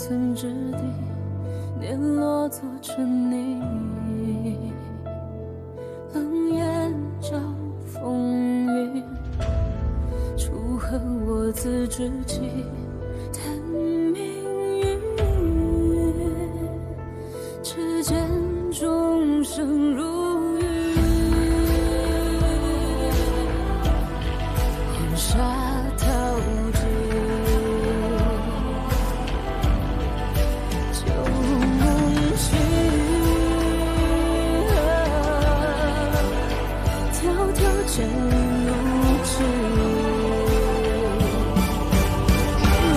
寸之地，碾落做成泥。冷眼照风云，楚河我自知己，叹命运。只见众生如云，黄沙淘尽。 剑入纸，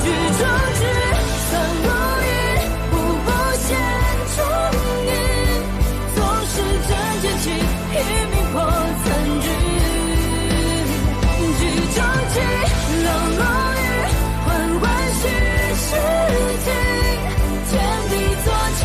举中指，算如云，步步险中影。纵使真剑气，一命破残局。举中指，冷如雨，缓缓虚实境，天地作证。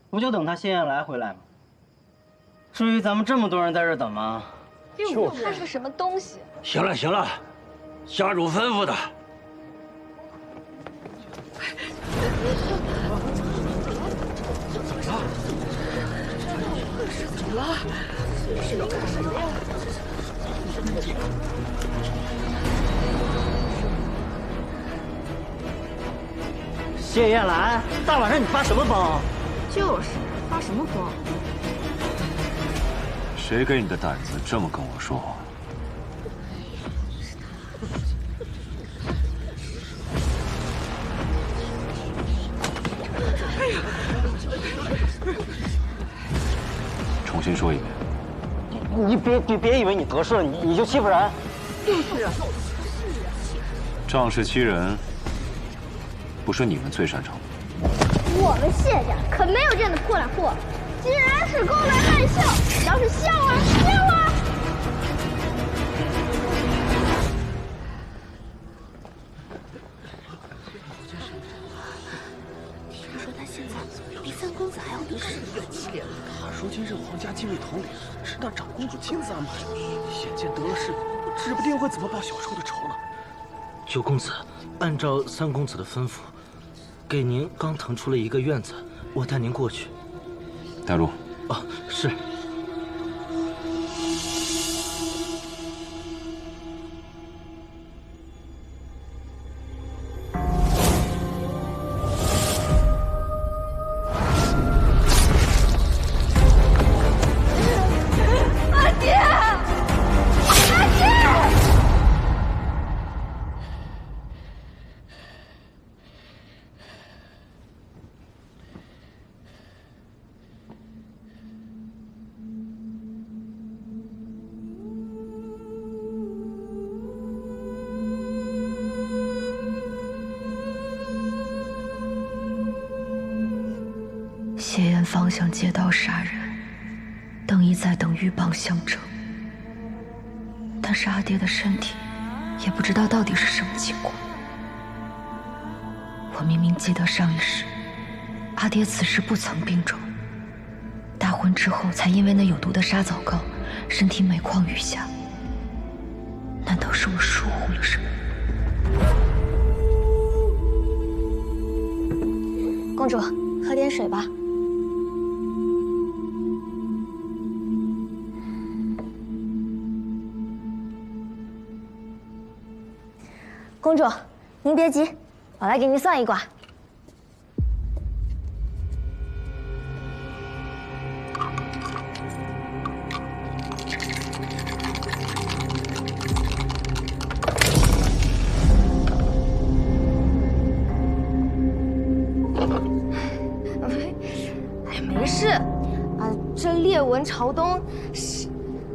不就等他谢燕来回来吗？至于咱们这么多人在这等吗？就他是个什么东西？行了行了，家主吩咐的。怎么了？是要干什么呀？谢燕来，大晚上你发什么疯？就是发什么疯？谁给你的胆子这么跟我说话？重新说一遍。你别以为你得势了，你就欺负人。就是啊。仗势欺人，不是你们最擅长的。 我们谢家可没有这样的破烂货，既然是公然滥笑，要是笑啊笑啊！听说他现在比三公子还要得势。他如今任皇家禁卫统领，是那长公主亲自安排的，显见得了势，指不定会怎么报小时候的仇呢。九公子，按照三公子的吩咐。 给您刚腾出了一个院子，我带您过去。带路。哦，是。阿爹，阿爹！ 谢岩方向借刀杀人，邓一在等鹬蚌相争。但是阿爹的身体，也不知道到底是什么情况。我明明记得上一世，阿爹此时不曾病重，大婚之后才因为那有毒的沙枣膏，身体每况愈下。难道是我疏忽了什么？公主，喝点水吧。 公主，您别急，我来给您算一卦。哎，没事，啊，这裂纹朝东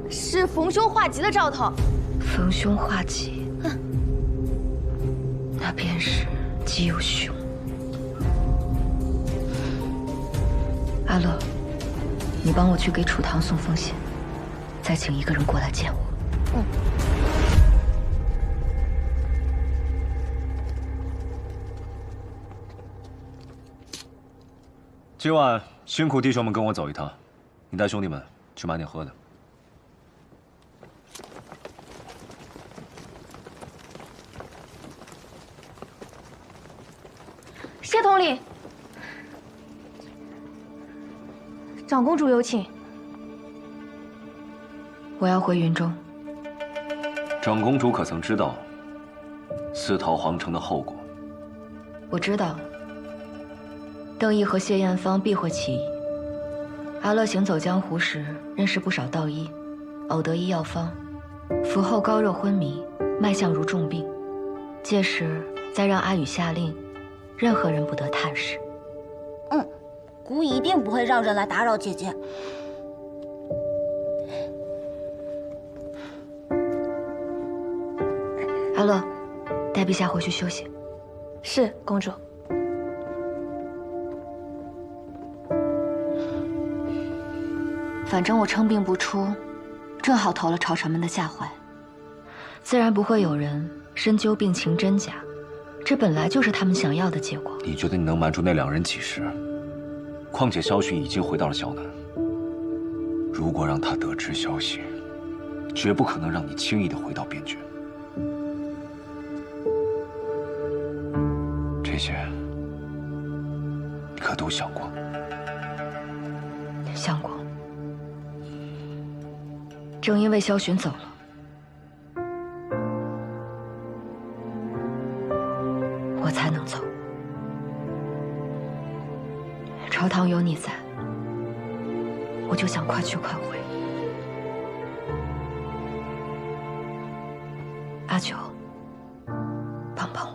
是逢凶化吉的兆头。逢凶化吉。他便是极有凶。阿乐，你帮我去给楚唐送封信，再请一个人过来见我。嗯。今晚辛苦弟兄们跟我走一趟，你带兄弟们去买点喝的。谢统领，长公主有请。我要回云中。长公主可曾知道四逃皇城的后果？我知道。邓毅和谢艳芳必会起义。阿乐行走江湖时，认识不少道医，偶得医药方，服后高热昏迷，脉象如重病。届时再让阿宇下令，任何人不得探视。姑一定不会让人来打扰姐姐。阿乐，带陛下回去休息。是，公主。反正我称病不出，正好投了朝臣们的下怀，自然不会有人深究病情真假，这本来就是他们想要的结果。你觉得你能瞒住那2人几时？况且萧寻已经回到了萧南，如果让他得知消息，绝不可能让你轻易的回到边郡。这些你可都想过？想过。正因为萧寻走了，我才能走。朝堂有你在，我就想快去快回。阿九，帮帮我。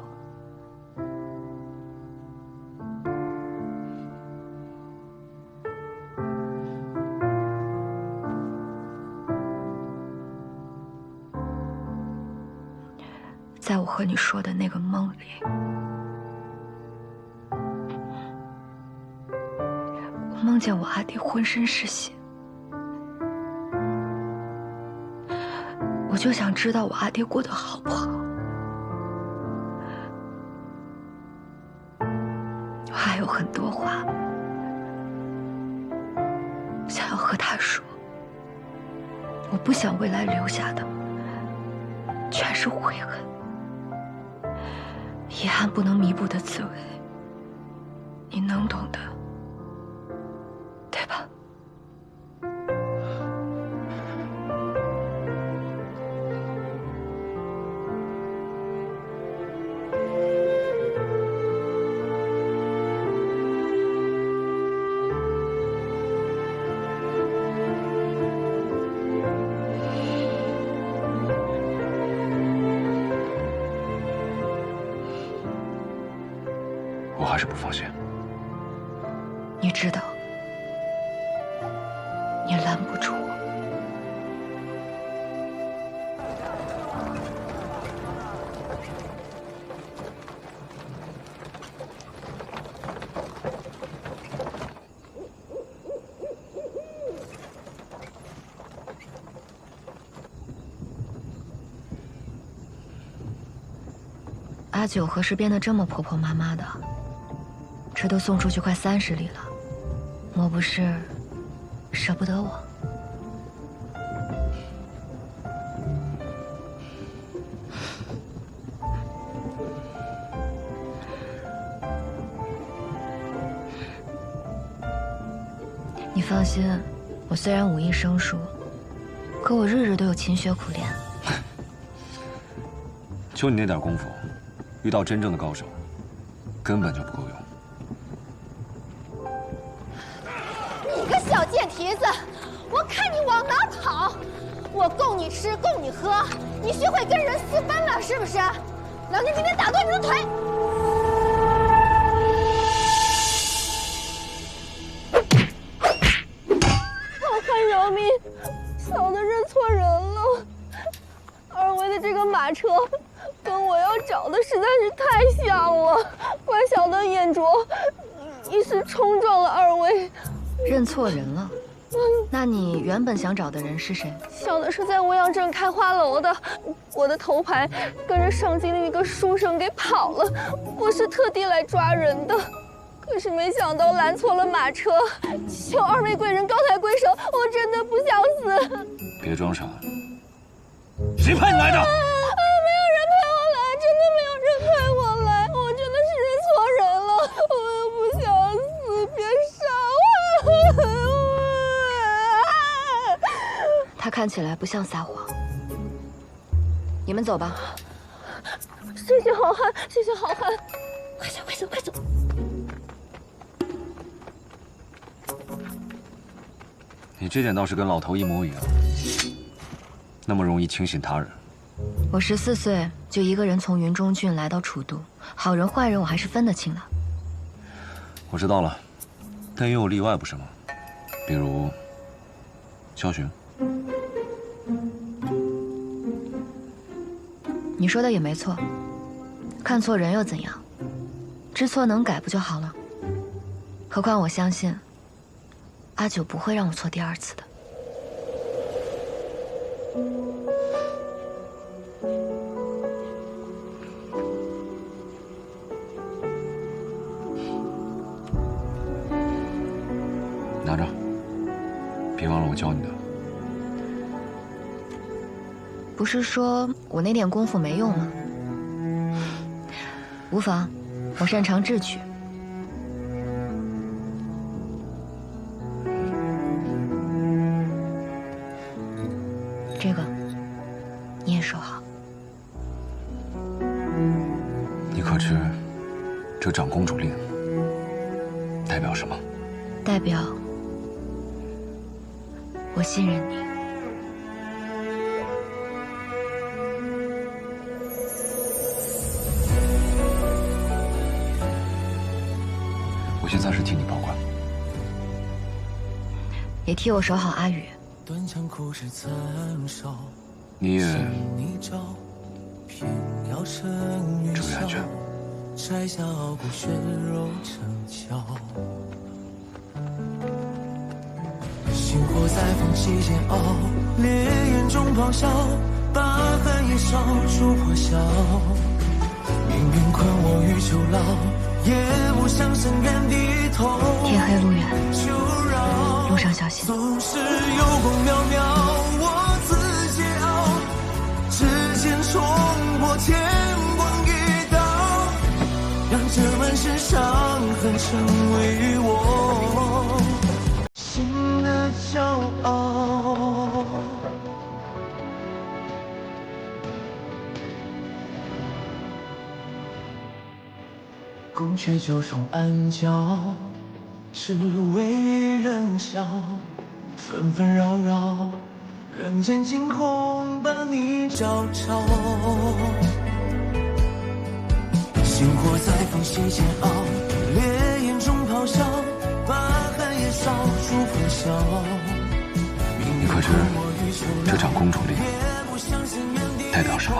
在我和你说的那个梦里，我梦见我阿爹浑身是血，我就想知道我阿爹过得好不好。我还有很多话想要和他说，我不想未来留下的全是悔恨。遗憾不能弥补的滋味，你能懂的，对吧？我还是不放心。你知道，你拦不住我。阿九何时变得这么婆婆妈妈的？这都送出去快30里了，莫不是舍不得我？你放心，我虽然武艺生疏，可我日日都有勤学苦练。就你那点功夫，遇到真正的高手，根本就不够用。你个小贱蹄子，我看你往哪跑！我供你吃，供你喝，你学会跟人私奔了是不是？老娘今天打断你的腿！老汉饶命，小的认错人了。二位的这个马车，跟我要找的实在是太想了，怪小的眼拙，一时冲撞了二位。认错人了？那你原本想找的人是谁？小的是在欧阳镇开花楼的，我的头牌跟着上京的一个书生给跑了，我是特地来抓人的。可是没想到拦错了马车，求二位贵人高抬贵手，我真的不想死。别装傻，谁派你来的？没有人派我来，真的没有人派我来，我真的是认错人了，我又不想死，别杀我！他看起来不像撒谎。你们走吧。谢谢好汉，谢谢好汉，快走快走快走！你这点倒是跟老头一模一样，那么容易轻信他人。我14岁就一个人从云中郡来到楚都，好人坏人我还是分得清的。我知道了，但也有例外，不是吗？比如萧寻。你说的也没错，看错人又怎样？知错能改不就好了？何况我相信阿九不会让我错第2次的。拿着，别忘了我教你的。不是说我那点功夫没用吗？无妨，我擅长智取。这个你也收好。你可知这长公主令代表什么？代表我信任你。我先暂时替你保管，也替我守好阿宇。你也注意安全。摘下傲骨血肉成鞘，星火在风起煎熬，烈焰中咆哮，把寒夜烧出破晓。命运困我于囚牢，也不想深愿低头。天黑路远，路上小心。总是有功渺渺，我自桀骜，指尖冲破天光一刀，让这满身伤痕成为我心的骄傲。宫阙九重暗角，只为人笑，纷纷扰扰，人间惊鸿把你照照。星火在风息煎熬，烈焰中咆哮，把寒夜烧出破晓。你可知这场公主令代表什么？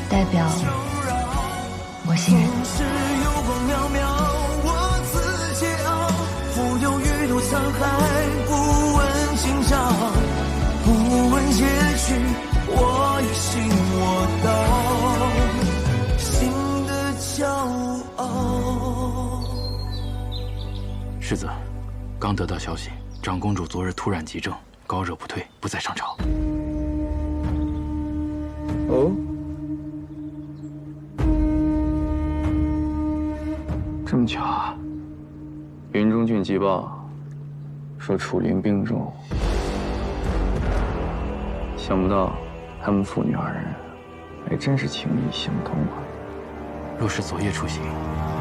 代表我信任你。是有光渺渺，我自桀骜，浮游于途沧海，不问今朝，不问结局，我已信我到，心的骄傲。世子，刚得到消息，长公主昨日突然急症，高热不退，不再上朝。哦。这么巧啊！云中郡急报说楚灵病重，想不到他们父女二人还真是情意相通啊！若是昨夜出行，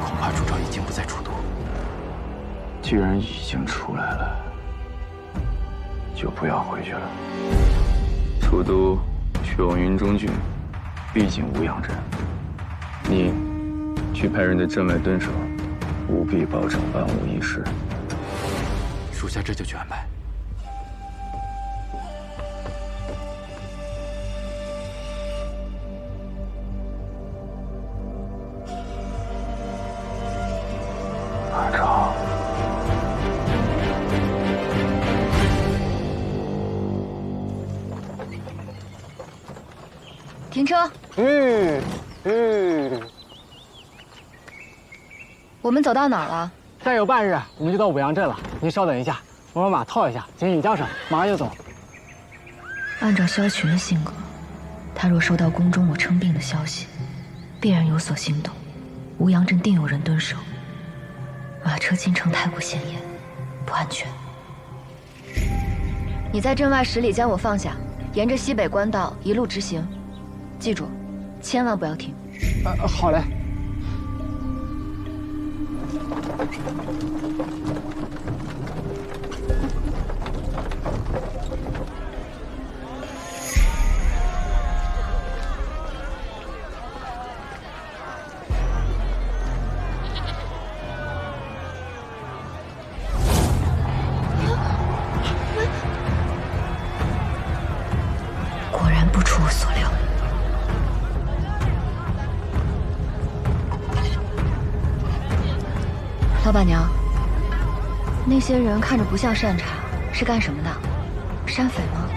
恐怕主朝已经不在楚都。既然已经出来了，就不要回去了。楚都去往云中郡，毕竟无恙镇，你去派人对镇外蹲守。务必保证万无一失。属下这就去安排。马超，停车。我们走到哪儿了？再有半日，我们就到五阳镇了。您稍等一下，我把马套一下，紧紧缰绳，马上就走。按照萧群的性格，他若收到宫中我称病的消息，必然有所行动。吴阳镇定有人蹲守，马车进城太过显眼，不安全。你在镇外10里将我放下，沿着西北官道一路直行，记住，千万不要停。好嘞。果然不出我所料。老板娘，那些人看着不像善茬，是干什么的？山匪吗？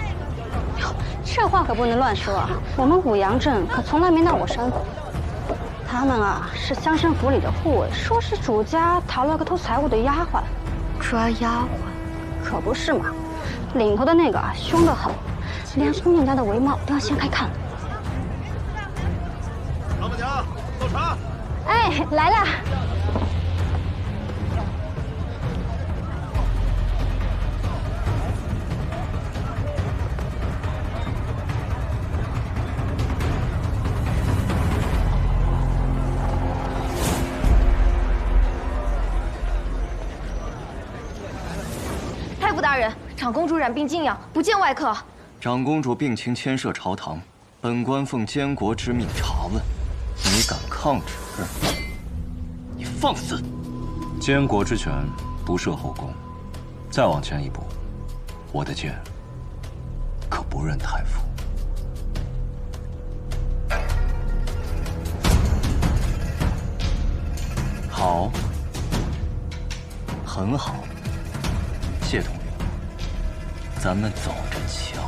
哟，这话可不能乱说啊！我们五阳镇可从来没闹过山匪。他们啊是乡绅府里的护卫，说是主家逃了个偷财物的丫鬟。抓丫鬟？可不是嘛！领头的那个啊凶得很，连姑娘家的帷帽都要掀开看的。老板娘，倒茶。哎，来了。太傅大人，长公主染病静养，不见外客。长公主病情牵涉朝堂，本官奉监国之命查问，你敢抗旨，你放肆！监国之权不涉后宫，再往前一步，我的剑可不认太傅。好，很好。谢统领，咱们走着瞧。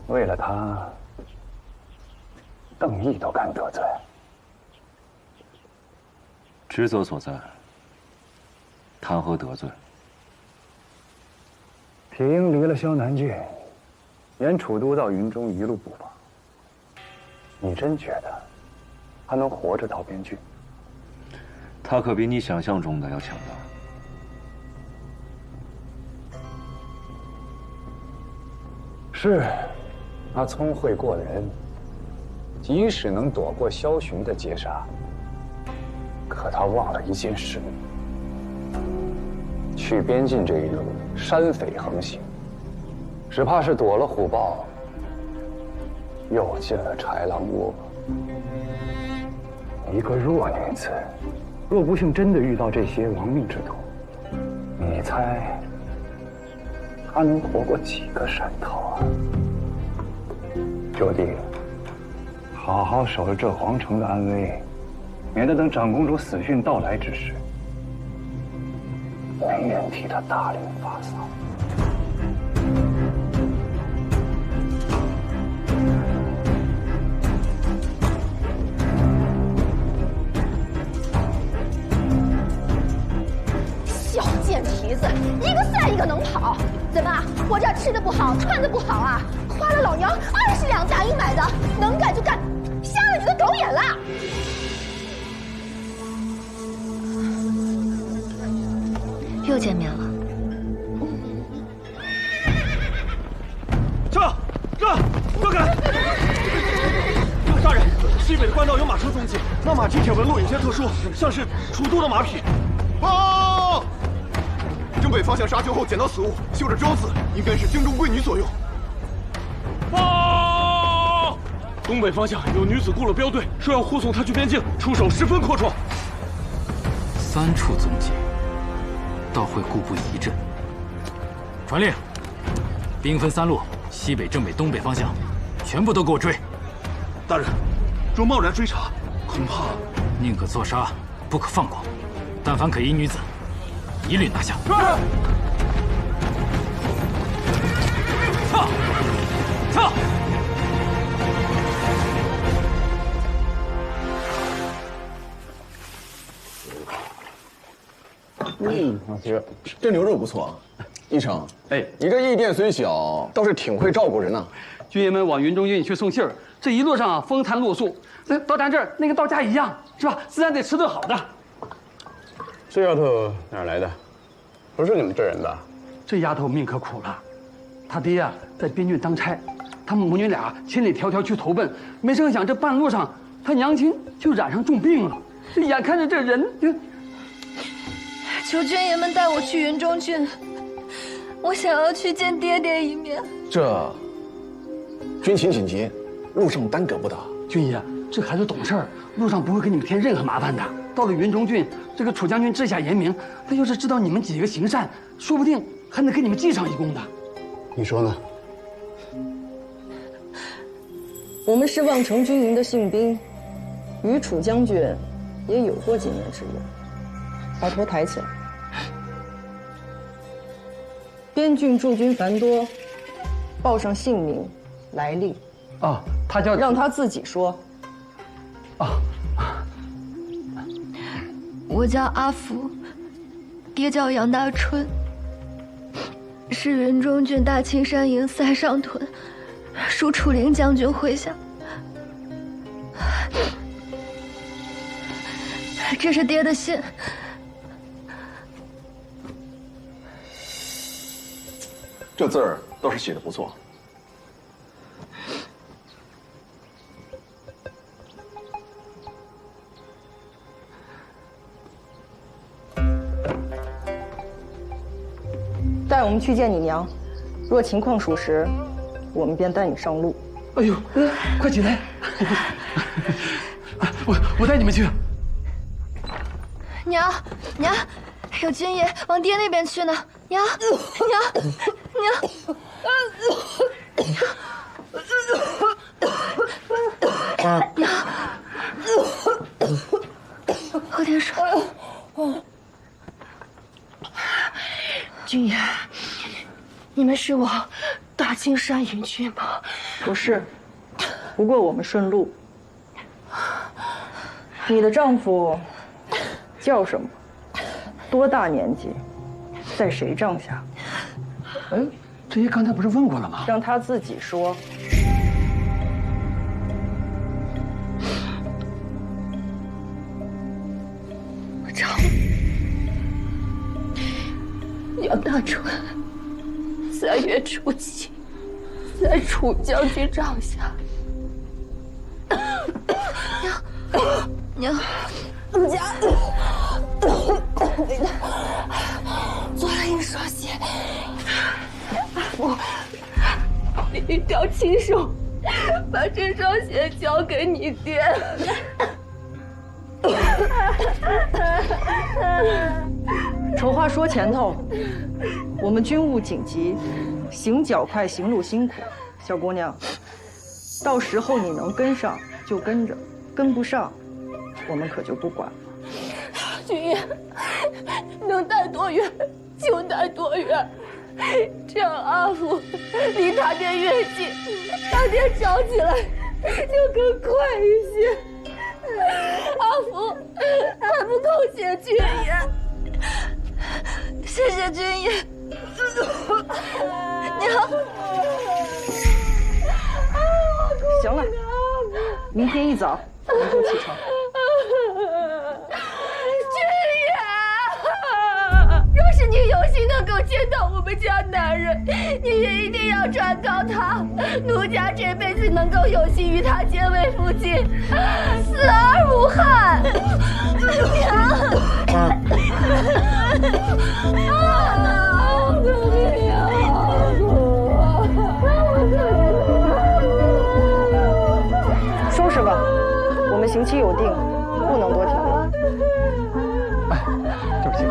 为了他，邓毅都敢得罪。职责所在，谈何得罪？铁鹰离了萧南郡，沿楚都到云中一路布防。你真觉得他能活着到边郡？他可比你想象中的要强大。是，那聪慧过人，即使能躲过萧雄的劫杀。可他忘了一件事：去边境这一路，山匪横行，只怕是躲了虎豹，又进了豺狼窝。一个弱女子，若不幸真的遇到这些亡命之徒，你猜她能活过几个山头啊？九弟，好好守着这皇城的安危。免得等长公主死讯到来之时，没人替她大领发丧。小贱蹄子，一个赛一个能跑。怎么，我这吃的不好，穿的不好啊？花了老娘20两大银买的，能干就干，瞎了你的狗眼了！又见面了。让开！大人，西北的官道有马车踪迹，那马蹄铁纹路有些特殊，像是楚都的马匹。报！征北方向杀囚后捡到死物，绣着“昭”字，应该是京中贵女所用。报！东北方向有女子雇了镖队，说要护送她去边境，出手十分阔绰。3处踪迹，倒会故布疑阵。传令，兵分3路，西北、正北、东北方向，全部都给我追。大人，若贸然追查，恐怕宁可错杀，不可放过。但凡可疑女子，一律拿下。撤！撤！老徐，这牛肉不错。医生，哎，你这驿店虽小，倒是挺会照顾人呐。军爷们往云中郡去送信儿，这一路上风餐露宿，那到咱这儿那跟到家一样，是吧？自然得吃顿好的。这丫头哪儿来的？不是你们这人的。这丫头命可苦了，她爹啊在边郡当差，他们母女俩千里迢迢去投奔，没成想这半路上她娘亲就染上重病了，这眼看着这人就……求军爷们带我去云中郡，我想要去见爹爹一面。这军情紧急，路上耽搁不得。军爷，这孩子懂事儿，路上不会给你们添任何麻烦的。到了云中郡，这个楚将军治下严明，他要是知道你们几个行善，说不定还能给你们记上一功的。你说呢？我们是望城军营的幸兵，与楚将军也有过几面之缘。把头抬起来。边郡驻军繁多，报上姓名、来历。哦，他叫……让他自己说。哦，我叫阿福，爹叫杨大春，是云中郡大青山营塞上屯，属楚灵将军麾下。这是爹的信。这字儿倒是写的不错。带我们去见你娘，若情况属实，我们便带你上路。哎呦，快起来！我带你们去。娘，有军爷往爹那边去呢。娘，喝点水。军爷，你们是往大青山营去吗？不是，不过我们顺路。你的丈夫叫什么？多大年纪？在谁帐下？哎，这爷刚才不是问过了吗？让他自己说。我丈夫杨大春，3月初7，在楚将军帐下。娘，陆家做了一双鞋，你一定要亲手把这双鞋交给你爹。丑话说前头，我们军务紧急，行脚快，行路辛苦。小姑娘，到时候你能跟上就跟着，跟不上，我们可就不管了。军爷，能带多远就带多远，这样阿福离他爹越近，他爹找起来就更快一些。阿福还不够谢军爷，谢谢军爷。娘，行了，明天一早我们就启程。若是你有幸能够见到我们家男人，你也一定要转告他，奴家这辈子能够有幸与他结为夫妻，死而无憾。拾吧，我们刑期有定，不能多停留。哎，对不起。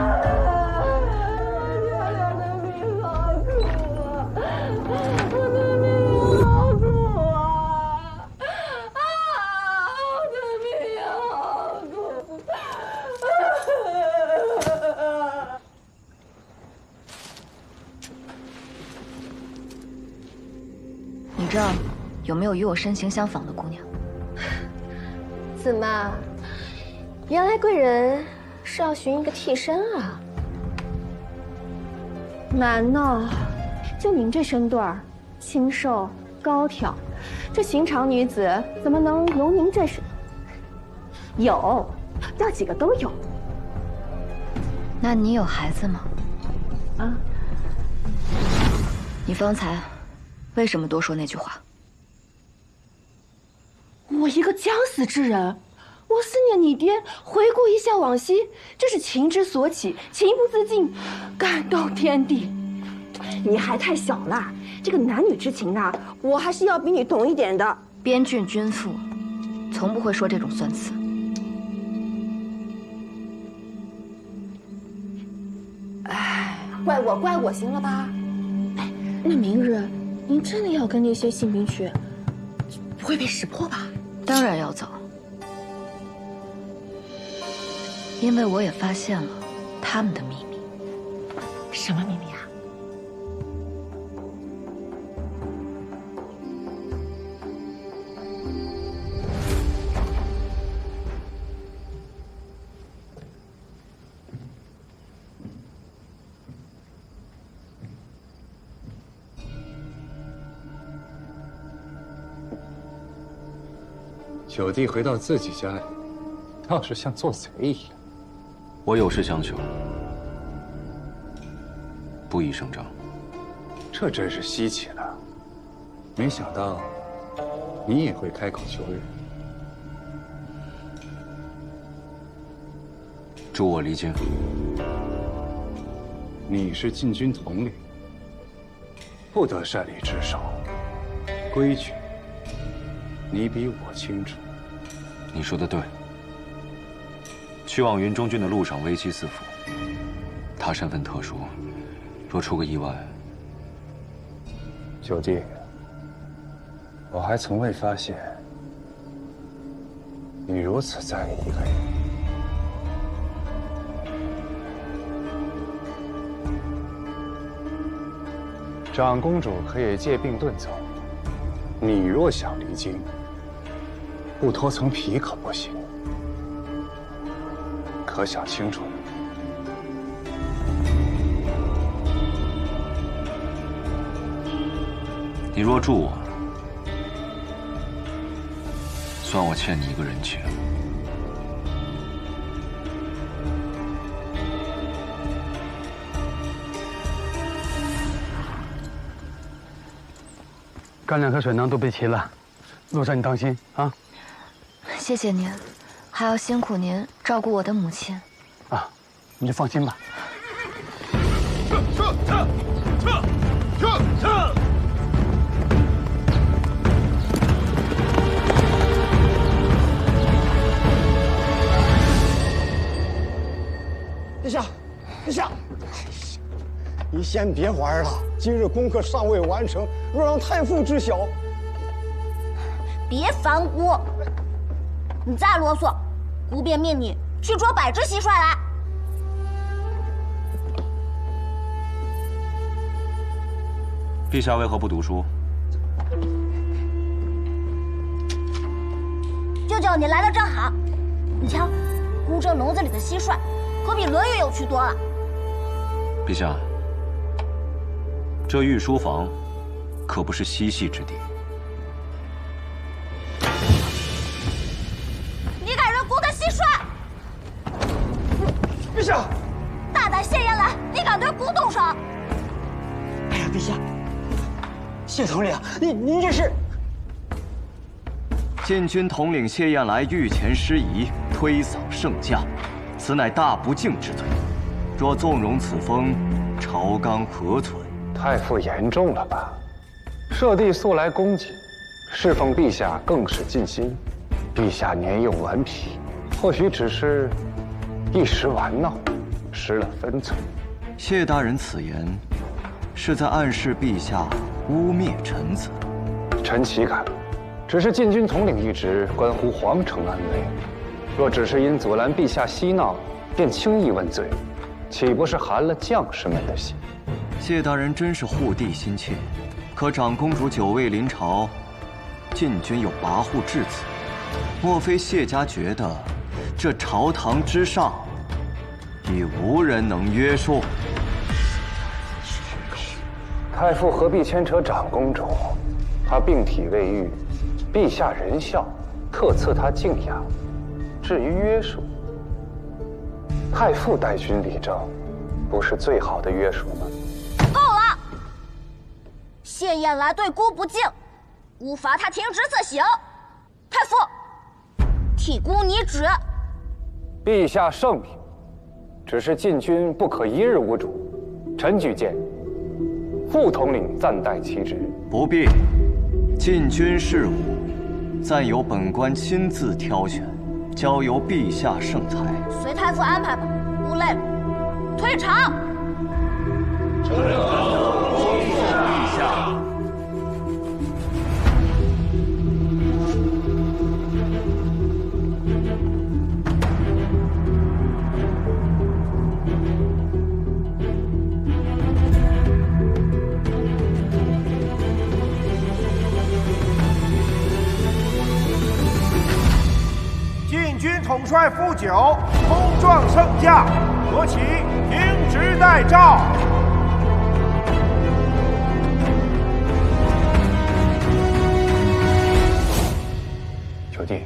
你这儿有没有与我身形相仿的姑娘？怎么，原来贵人是要寻一个替身啊？难呢，就您这身段儿，清瘦高挑，这寻常女子怎么能有您这身？有，要几个都有。那你有孩子吗？啊？你方才为什么多说那句话？我一个将死之人，我思念你爹，回顾一下往昔，这是情之所起，情不自禁，感动天地。你还太小了，这个男女之情啊，我还是要比你懂一点的。边郡君父，从不会说这种酸词。哎，怪我行了吧？哎，那明日您真的要跟那些信兵去，不会被识破吧？当然要走，因为我也发现了他们的秘密。什么秘密啊？九弟回到自己家里，倒是像做贼一样。我有事相求，不宜声张。这真是稀奇了，没想到你也会开口求人。助我离京。你是禁军统领，不得擅离职守，规矩你比我清楚。你说的对。去往云中郡的路上危机四伏，他身份特殊，若出个意外，九弟，我还从未发现你如此在意一个人。长公主可以借病遁走，你若想离京，不脱层皮可不行。可想清楚了。你若助我，算我欠你一个人情。干粮和水囊都备齐了，路上你当心啊！谢谢您，还要辛苦您照顾我的母亲。啊，你就放心吧。撤！殿下，你先别玩了，今日功课尚未完成，若让太傅知晓，别烦姑，你再啰嗦，姑便命你去捉百只蟋蟀来。陛下为何不读书？舅舅，你来的正好。你瞧，姑这笼子里的蟋蟀，可比《论语》有趣多了。陛下，这御书房可不是嬉戏之地。你敢惹姑的蟋蟀？陛下！大胆谢延来，你敢对姑动手？哎呀，陛下！谢统领，您这是？禁军统领谢燕来御前失仪，推搡圣驾，此乃大不敬之罪。若纵容此风，朝纲何存？太傅严重了吧？舍弟素来恭谨，侍奉陛下更是尽心。陛下年幼顽皮，或许只是一时玩闹，失了分寸。谢大人此言，是在暗示陛下污蔑臣子。臣岂敢？只是禁军统领一职，关乎皇城安危。若只是因阻拦陛下嬉闹，便轻易问罪，岂不是寒了将士们的心？谢大人真是护帝心切，可长公主久未临朝，禁军又跋扈至此，莫非谢家觉得这朝堂之上已无人能约束？太傅何必牵扯长公主？她病体未愈，陛下仁孝，特赐她静养。至于约束，太傅带军理政，不是最好的约束吗？够了！谢燕来对姑不敬，姑罚她停职自省。太傅，替姑拟旨。陛下圣明，只是禁军不可一日无主。臣举荐副统领暂代其职。不必，禁军事务暂由本官亲自挑选，交由陛下圣裁。随太傅安排吧，姑累了，退场。臣等恭送陛下。禁军统帅傅九冲撞圣驾，国旗停职待诏。九弟，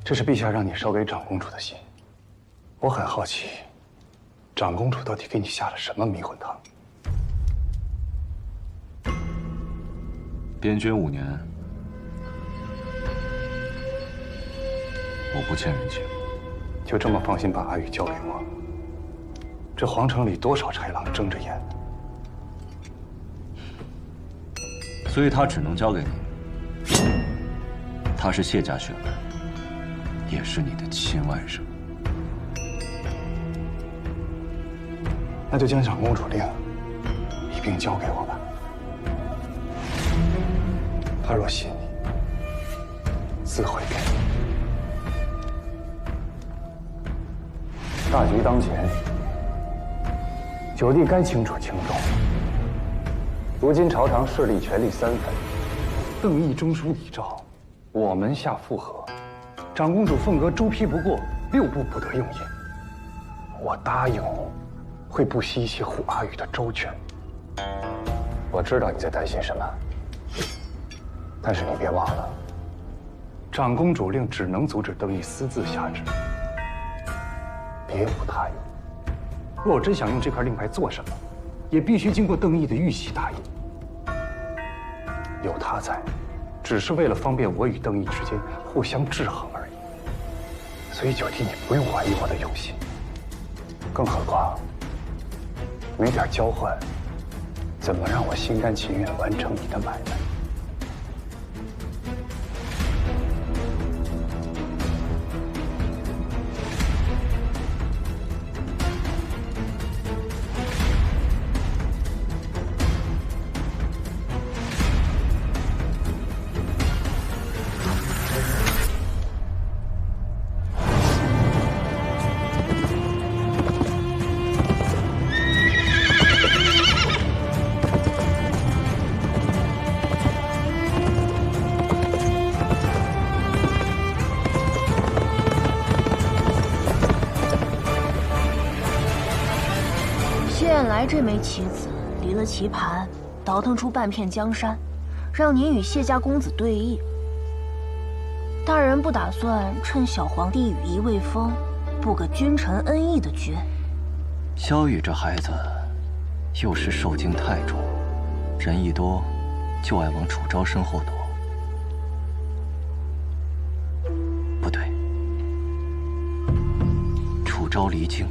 这是陛下让你捎给长公主的信。我很好奇，长公主到底给你下了什么迷魂汤？边军5年。我不欠人情，就这么放心把阿玉交给我？这皇城里多少豺狼睁着眼，所以他只能交给你。他是谢家血脉，也是你的亲外甥。那就将长公主令一并交给我吧。他若信你，自会给你。大局当前，九弟该清楚轻重。如今朝堂势力权力三分，邓毅中书李昭，我门下附和，长公主凤阁朱批不过，6部不得用印。我答应会不惜一切护阿玉的周全。我知道你在担心什么，但是你别忘了，长公主令只能阻止邓毅私自下旨。别无他用。若我真想用这块令牌做什么，也必须经过邓毅的玉玺答应。有他在，只是为了方便我与邓毅之间互相制衡而已。所以九弟，你不用怀疑我的用心。更何况，没点交换，怎么让我心甘情愿完成你的买卖？这枚棋子离了棋盘，倒腾出半片江山，让您与谢家公子对弈。大人不打算趁小皇帝羽翼未丰，布个君臣恩义的局？萧雨这孩子，幼时受惊太重，人一多，就爱往楚昭身后躲。不对，楚昭离京，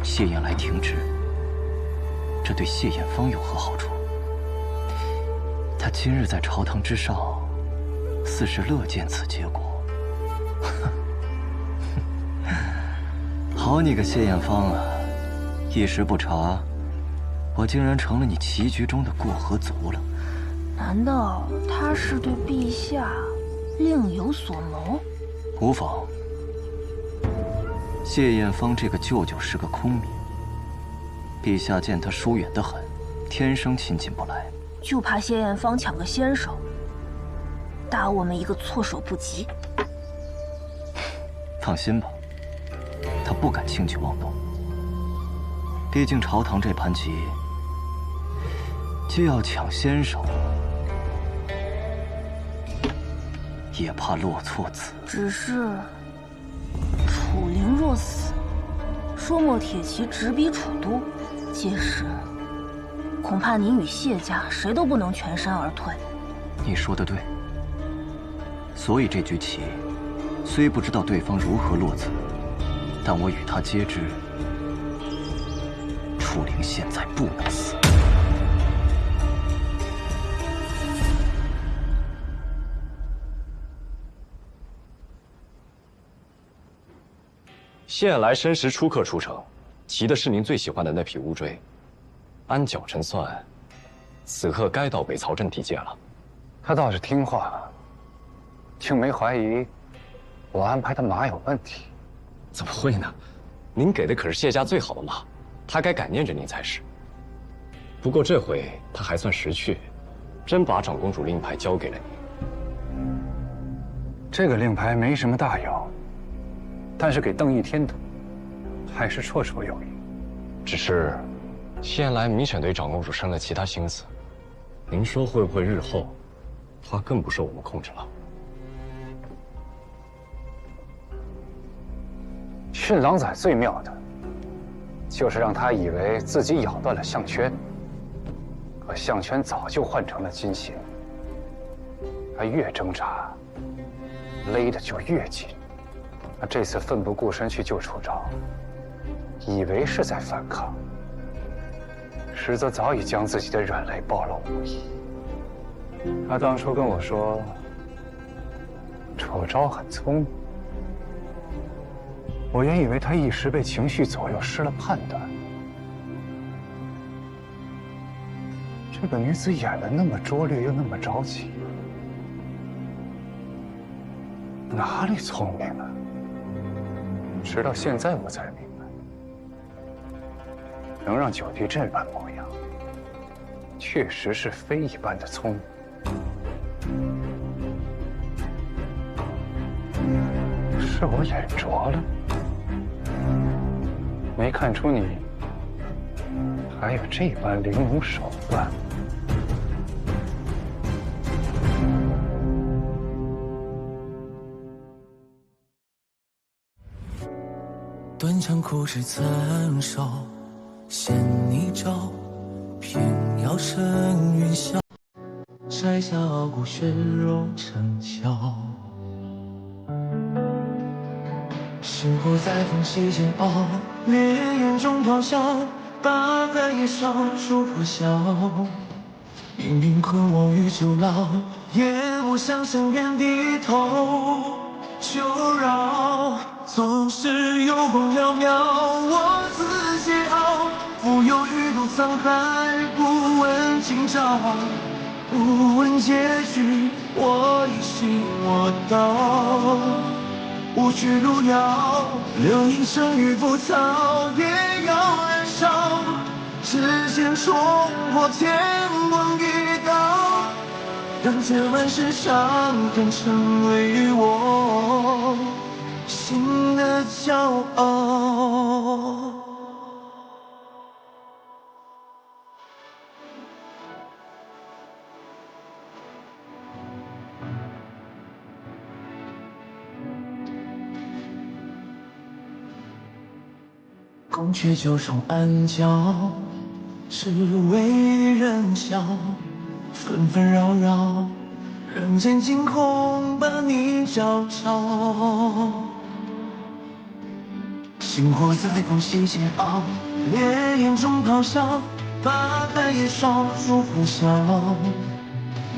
谢燕来停职。这对谢艳芳有何好处？他今日在朝堂之上，似是乐见此结果。好你个谢艳芳啊！一时不察，我竟然成了你棋局中的过河卒了。难道他是对陛下另有所谋？无妨。谢艳芳这个舅舅是个空名，陛下见他疏远得很，天生亲近不来。就怕谢艳芳抢个先手，打我们一个措手不及。放心吧，他不敢轻举妄动。毕竟朝堂这盘棋，既要抢先手，也怕落错子。只是楚灵若死，说墨铁骑直逼楚都，届时恐怕您与谢家谁都不能全身而退。你说的对，所以这局棋虽不知道对方如何落子，但我与他皆知，楚灵现在不能死。谢远来申时出客出城，骑的是您最喜欢的那匹乌骓。按脚臣算，此刻该到北曹镇地界了。他倒是听话，竟没怀疑我安排的马有问题。怎么会呢？您给的可是谢家最好的马，他该感念着您才是。不过这回他还算识趣，真把长公主令牌交给了你。这个令牌没什么大用，但是给邓毅添堵，还是绰绰有余。只是谢安来明显对长公主生了其他心思，您说会不会日后她更不受我们控制了？驯狼崽最妙的，就是让他以为自己咬断了项圈，可项圈早就换成了金线。他越挣扎，勒得就越紧。他这次奋不顾身去救楚昭，以为是在反抗，实则早已将自己的软肋暴露无遗。他当初跟我说，楚昭很聪明，我原以为他一时被情绪左右，失了判断。这个女子演得那么拙劣，又那么着急，哪里聪明啊？直到现在我才明白，能让九弟这般模样，确实是非一般的聪明。是我眼拙了，没看出你还有这般玲珑手段。断肠苦枝残烧，衔泥沼，平遥生云霄。摘下傲骨血肉成鞘，星火在缝隙间熬，烈焰中咆哮，八百野烧出破晓。命运困我于囚牢，也不想向远低头。就绕，总是有光渺渺，我自桀骜，浮游于渡沧海，不问今朝，不问结局，我一心我道。无惧路遥，流萤生于浮草，也要燃烧，只见冲破天光一道，让这万世伤痕成为我心的骄傲。宫阙九重暗角，只为人笑，纷纷扰扰，人间惊恐把你照照。星火在缝隙间熬，烈焰中咆哮，八百野烧出破晓。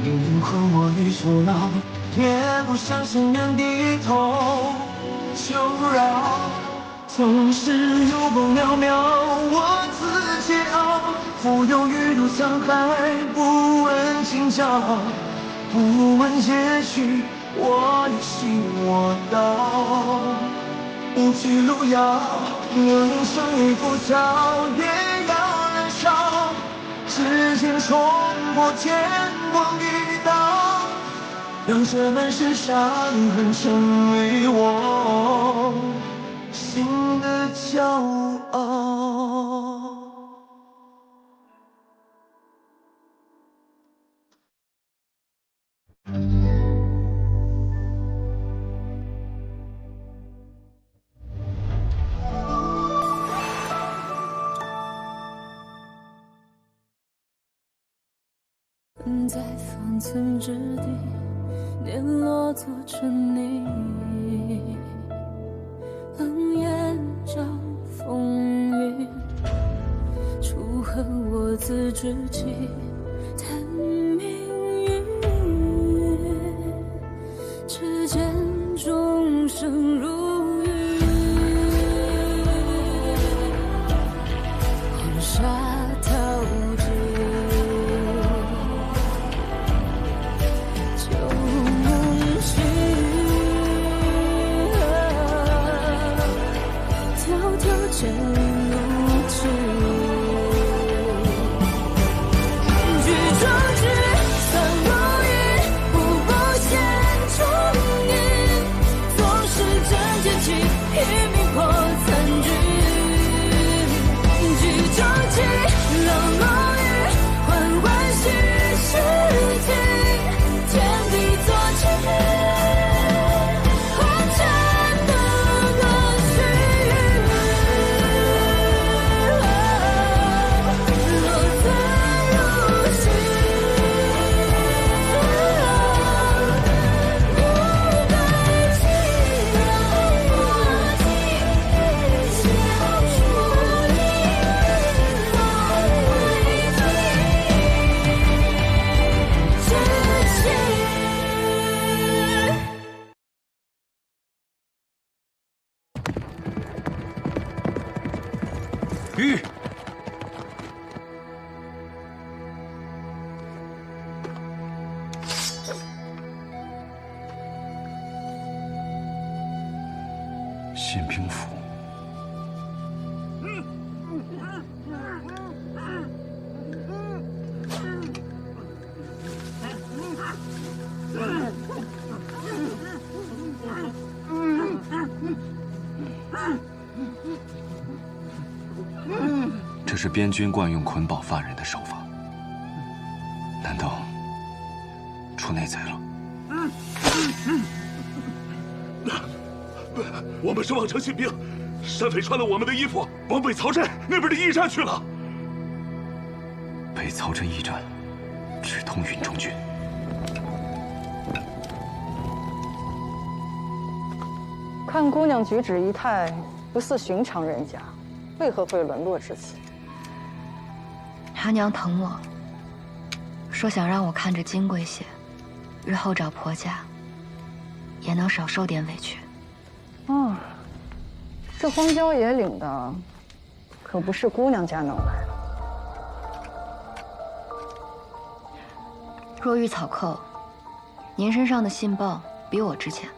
命运困我于囚牢，也不向深渊低头，求饶。总是有风渺渺，我自桀骜，浮游鱼肚沧海，不问今朝，不问结局，我一心我道。不惧路遥，人生已浮躁，也要燃烧。指尖冲破天光一道，让这满是伤痕成为我心的骄傲。在方寸之地，碾落做成泥。冷眼照风云，楚河我自知己，叹命运。只见众生如云，黄沙淘尽。剑如纸，举壮志，散如云，步步险中云。纵使真剑气，拼命破残局。举壮志，冷落雨，缓缓虚实境，天地作证。玉，宪兵府。这是边军惯用捆绑犯人的手法，难道出内贼了？我们是望城信兵，山匪穿了我们的衣服，往北曹镇那边的驿站去了。北曹镇驿站直通云中郡。看姑娘举止仪态，不似寻常人家，为何会沦落至此？阿娘疼我，说想让我看着金贵些，日后找婆家也能少受点委屈。啊，这荒郊野岭的，可不是姑娘家能来的。若遇草寇，您身上的信报比我值钱。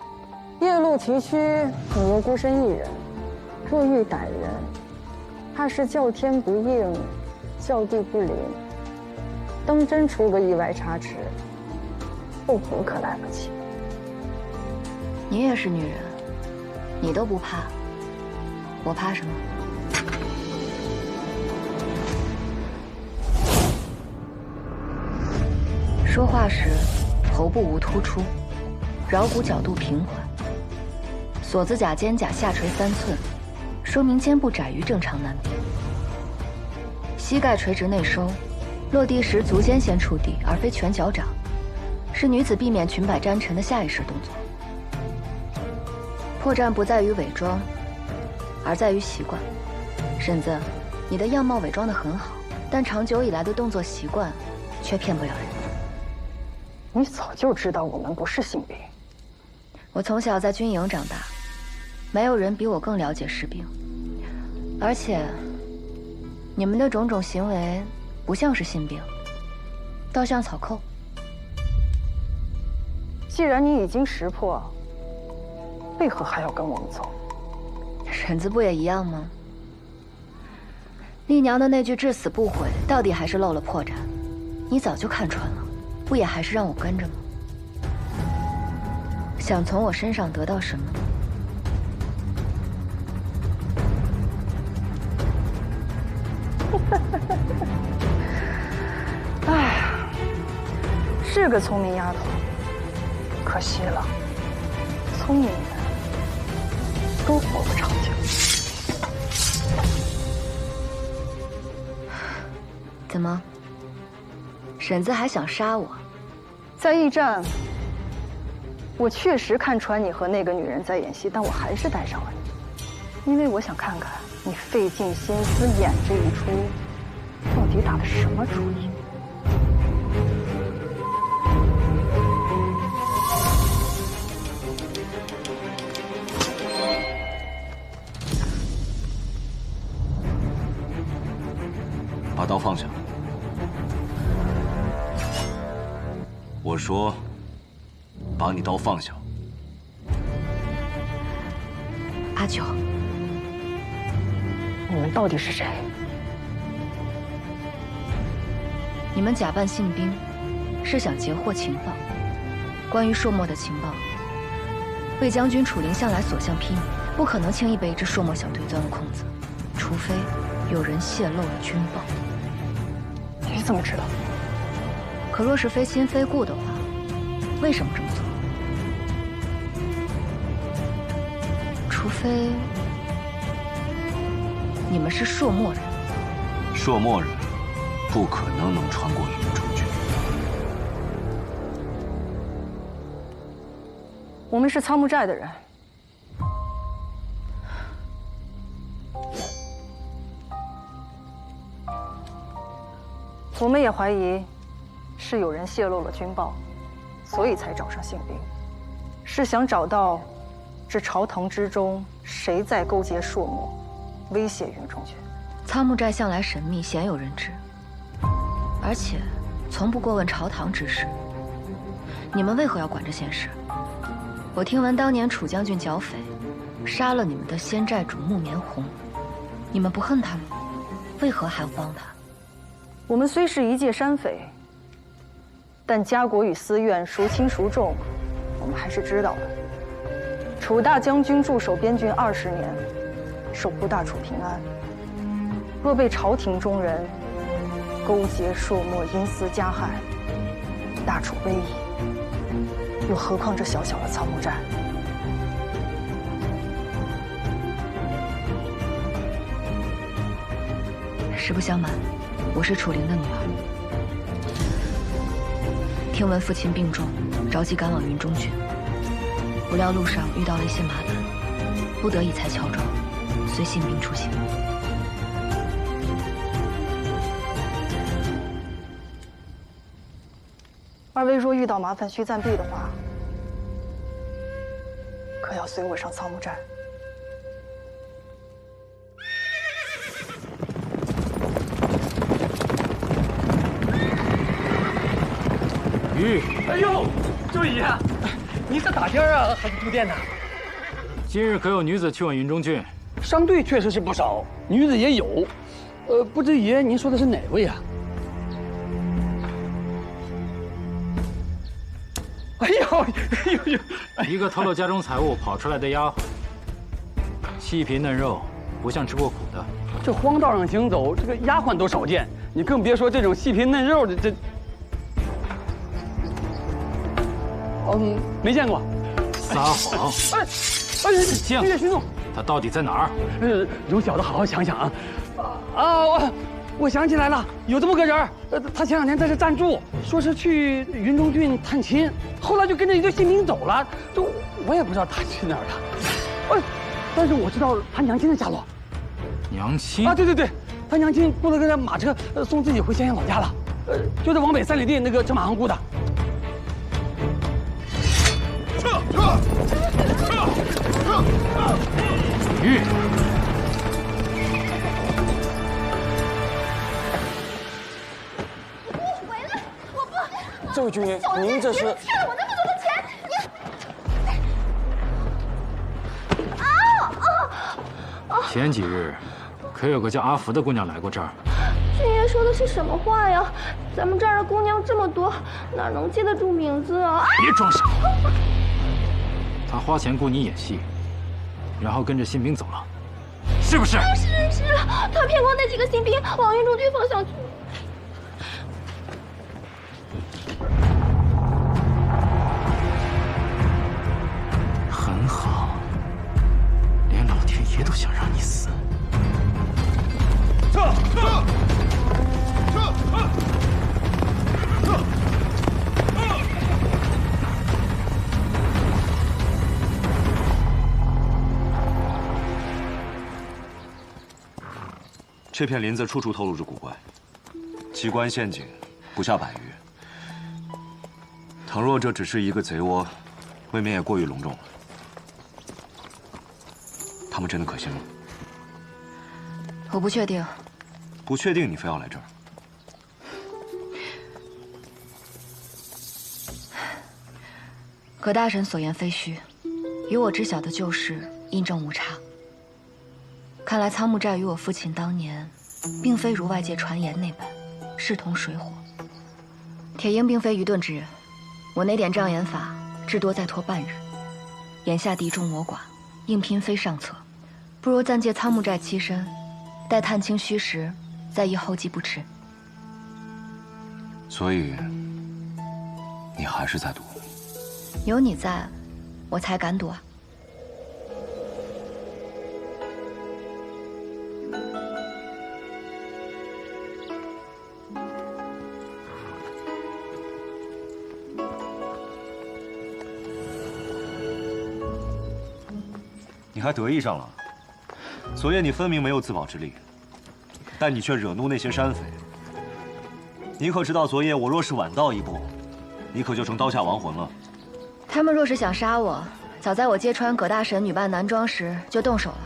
夜路崎岖，你又孤身一人，若遇歹人，怕是叫天不应，叫地不灵，当真出个意外差池，后悔可来不及。你也是女人，你都不怕，我怕什么？说话时，头部无突出，桡骨角度平缓，锁子甲肩胛下垂3寸，说明肩部窄于正常男比。膝盖垂直内收，落地时足尖先触地，而非全脚掌，是女子避免裙摆沾尘的下意识动作。破绽不在于伪装，而在于习惯。婶子，你的样貌伪装得很好，但长久以来的动作习惯却骗不了人。你早就知道我们不是信兵。我从小在军营长大，没有人比我更了解士兵。而且，你们的种种行为不像是信兵，倒像草寇。既然你已经识破，为何还要跟我们走？婶子不也一样吗？丽娘的那句至死不悔，到底还是露了破绽。你早就看穿了，不也还是让我跟着吗？想从我身上得到什么？哎呀，是个聪明丫头，可惜了，聪明人都活不长久。怎么？婶子还想杀我？在驿站，我确实看穿你和那个女人在演戏，但我还是带上了你，因为我想看看你费尽心思演这一出，到底打的什么主意。把刀放下。我说，把你刀放下。阿九，你们到底是谁？你们假扮信兵，是想截获情报。关于朔漠的情报，魏将军楚灵向来所向披靡，不可能轻易被一支朔漠小队钻了空子，除非有人泄露了军报。你怎么知道？可若是非亲非故的话，为什么这么做？除非你们是朔漠人。朔漠人不可能穿过云中郡。我们是苍木寨的人。我们也怀疑是有人泄露了军报，所以才找上信兵，是想找到这朝堂之中谁在勾结朔漠，威胁云中郡。苍木寨向来神秘，鲜有人知，而且从不过问朝堂之事。你们为何要管这闲事？我听闻当年楚将军剿匪，杀了你们的先寨主木棉红，你们不恨他吗？为何还要帮他？我们虽是一介山匪，但家国与私怨孰轻孰重，我们还是知道的。楚大将军驻守边郡20年，守护大楚平安。若被朝廷中人勾结朔漠，因私加害，大楚危矣。又何况这小小的苍木寨？实不相瞒，我是楚灵的女儿。听闻父亲病重，着急赶往云中郡，不料路上遇到了一些麻烦，不得已才乔装，随信兵出行。二位若遇到麻烦需暂避的话，可要随我上苍木寨。鱼，哎呦，周姨，你是打尖啊，还是住店呢？今日可有女子去往云中郡？商队确实是不少，女子也有。不知爷您说的是哪位啊？哎呦，一个偷了家中财物跑出来的丫鬟，细皮嫩肉，不像吃过苦的。这荒道上行走，这个丫鬟都少见，你更别说这种细皮嫩肉的这。没见过。撒谎！见过。月巡弄，他到底在哪儿？容小的好好想想啊！我想起来了，有这么个人他前2天在这暂住，说是去云中郡探亲，后来就跟着一队信兵走了。这我也不知道他去哪儿了。但是我知道他娘亲的下落。娘亲？对，他娘亲雇了个马车送自己回咸阳老家了，就在往北3里地那个车马行雇的。军爷，您这是欠了我那么多的钱，你前几日，可有个叫阿福的姑娘来过这儿？军爷说的是什么话呀？咱们这儿的姑娘这么多，哪能记得住名字啊？别装傻！她花钱雇你演戏，然后跟着新兵走了，是不是？是，他骗过那几个新兵往运中军方向去。很好，连老天爷都想让你死。撤！这片林子处处透露着古怪，机关陷阱不下100余。倘若这只是一个贼窝，未免也过于隆重了。他们真的可信吗？我不确定。不确定你非要来这儿？葛大神所言非虚，与我知晓的旧事印证无差。看来苍木寨与我父亲当年，并非如外界传言那般势同水火。铁鹰并非愚钝之人，我那点障眼法，至多再拖半日。眼下敌众我寡，硬拼非上策，不如暂借苍木寨栖身，待探清虚实，再议后继不迟。所以，你还是在赌？有你在，我才敢赌啊！你还得意上了？昨夜你分明没有自保之力，但你却惹怒那些山匪。你可知道，昨夜我若是晚到一步，你可就成刀下亡魂了。他们若是想杀我，早在我揭穿葛大神女扮男装时就动手了。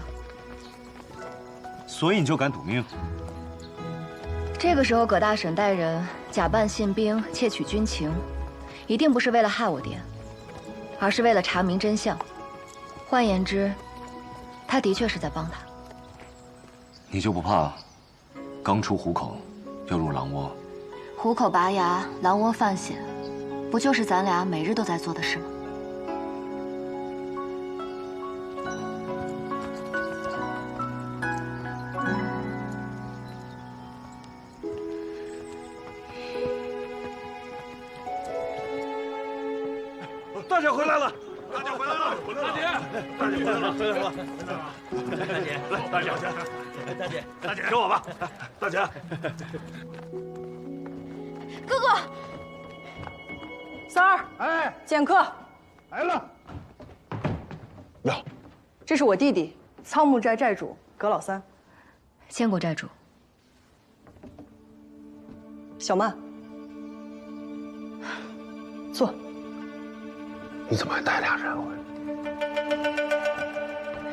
所以你就敢赌命？这个时候，葛大婶带人假扮信兵窃取军情，一定不是为了害我爹，而是为了查明真相。换言之，他的确是在帮他。你就不怕刚出虎口，又入狼窝？虎口拔牙，狼窝犯险，不就是咱俩每日都在做的事吗？大姐回来了！大姐回来了！大姐，大姐回来了！回来了！大姐，来，大姐，大姐，大姐，听我吧，大姐。哥哥，三儿，哎，见客来了。呀，这是我弟弟，苍木寨寨主葛老三。见过寨主。小曼，坐。你怎么还带俩人回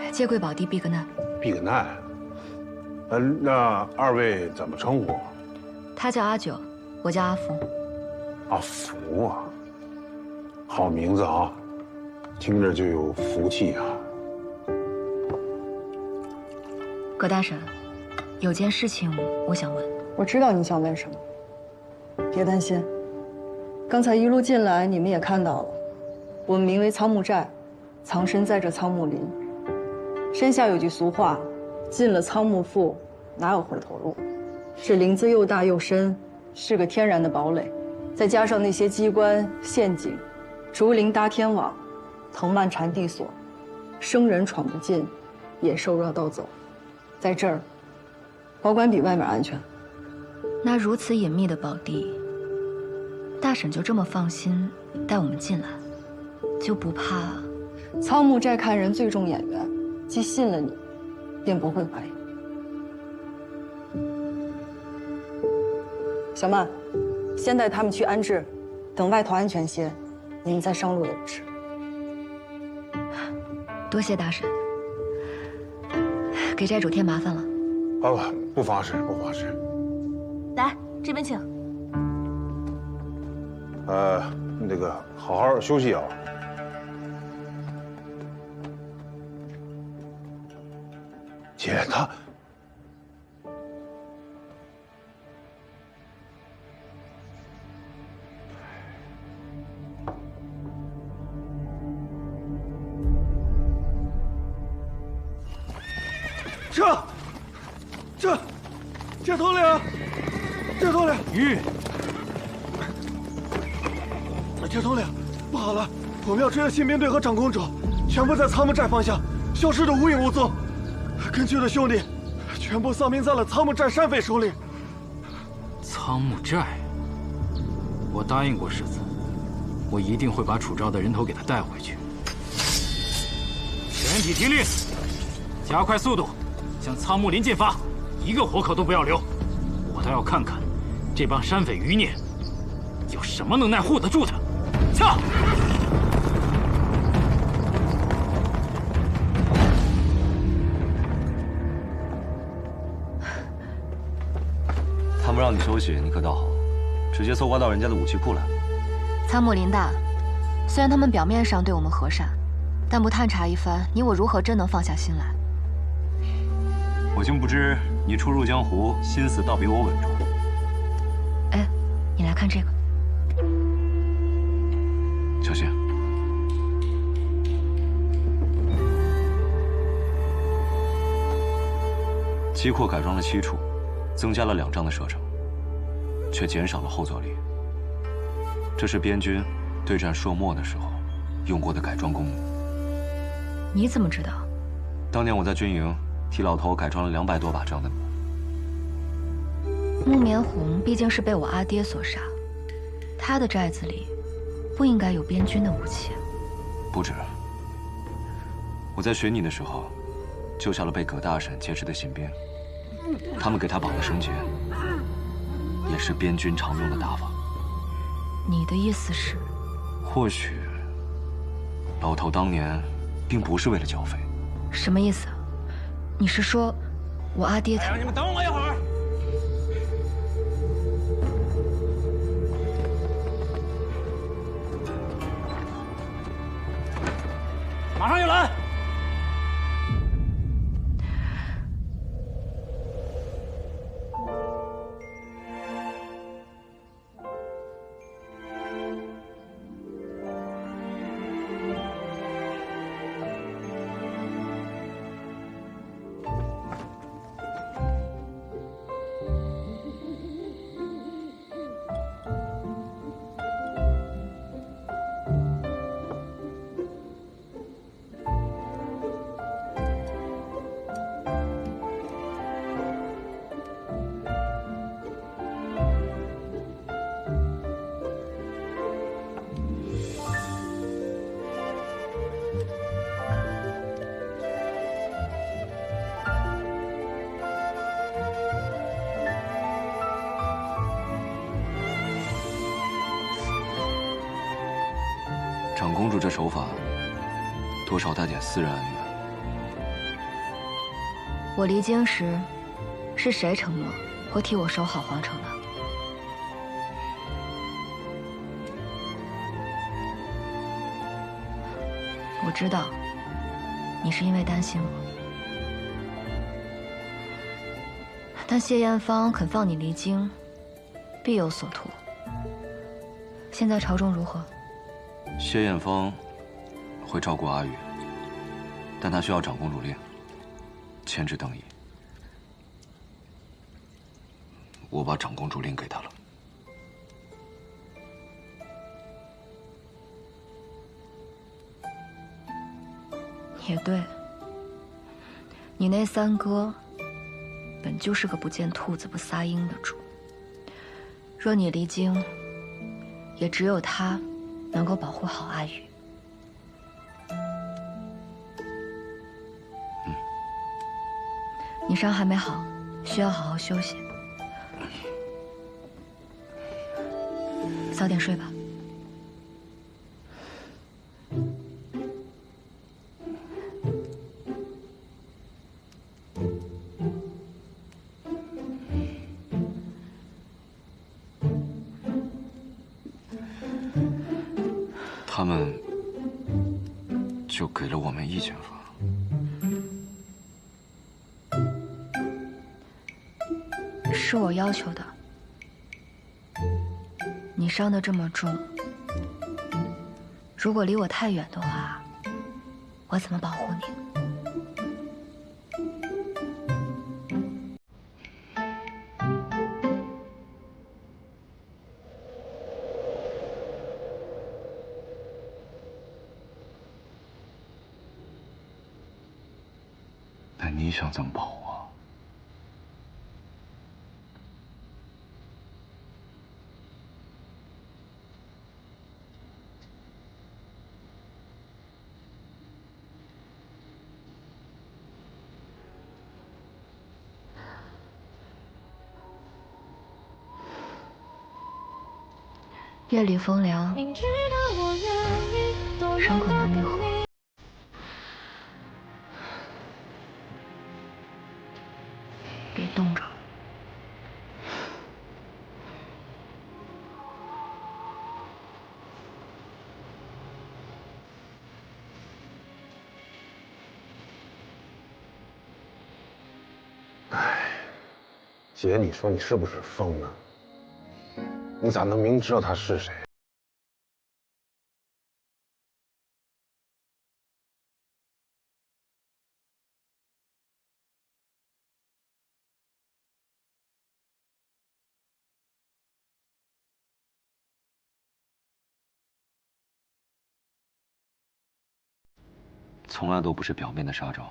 来？借贵宝地避个难。避个难？那二位怎么称呼？他叫阿九，我叫阿福。阿福啊，好名字啊，听着就有福气啊。葛大婶，有件事情我想问。我知道你想问什么，别担心。刚才一路进来，你们也看到了。我们名为苍木寨，藏身在这苍木林。山下有句俗话，进了苍木腹，哪有回头路？这林子又大又深，是个天然的堡垒。再加上那些机关陷阱，竹林搭天网，藤蔓缠地锁，生人闯不进，野兽绕道走。在这儿，保管比外面安全。那如此隐秘的宝地，大婶就这么放心带我们进来？就不怕？苍木寨看人最重眼缘，既信了你，便不会怀疑。小曼，先带他们去安置，等外头安全些，你们再上路也不迟。多谢大婶，给寨主添麻烦了。不妨事，不妨事。来，这边请。那个好好休息啊。姐，她。 这头领，这头领，玉，这头领，不好了，我们要追的新兵队和长公主，全部在仓木寨方向，消失得无影无踪。跟去的兄弟，全部丧命在了仓木寨山匪手里。仓木寨，我答应过世子，我一定会把楚昭的人头给他带回去。全体听令，加快速度，向仓木林进发。 一个活口都不要留，我倒要看看这帮山匪余孽有什么能耐护得住他。撤！他们让你休息，你可倒好，直接搜刮到人家的武器库来。仓木林大，虽然他们表面上对我们和善，但不探查一番，你我如何真能放下心来？我竟不知。 你初入江湖，心思倒比我稳重。哎，你来看这个，小心。机库改装了7处，增加了2丈的射程，却减少了后坐力。这是边军对战朔漠的时候用过的改装公弩。你怎么知道？当年我在军营。 替老头改装了200多把这样的弩。木棉红毕竟是被我阿爹所杀，他的寨子里不应该有边军的武器。不止，我在寻你的时候，救下了被葛大婶劫持的新兵，他们给他绑了绳结，也是边军常用的打法。你的意思是？或许，老头当年并不是为了剿匪。什么意思？ 你是说，我阿爹他？你们等我一会儿。马上就来。长公主这手法，多少带点私人恩怨。我离京时，是谁承诺会替我守好皇城的？我知道，你是因为担心我。但谢艳芳肯放你离京，必有所图。现在朝中如何？ 谢艳芳会照顾阿玉，但她需要长公主令，牵制邓毅。我把长公主令给她了。也对，你那三哥本就是个不见兔子不撒鹰的主。若你离京，也只有他。 能够保护好阿玉。你伤还没好，需要好好休息。早点睡吧。们就给了我们1剑法。是我要求的。你伤得这么重，如果离我太远的话，我怎么保护你？那你想怎么保啊？夜里风凉，伤口能愈合。别冻着。姐，你说你是不是疯了？你咋能明知道他是谁？从来都不是表面的杀招。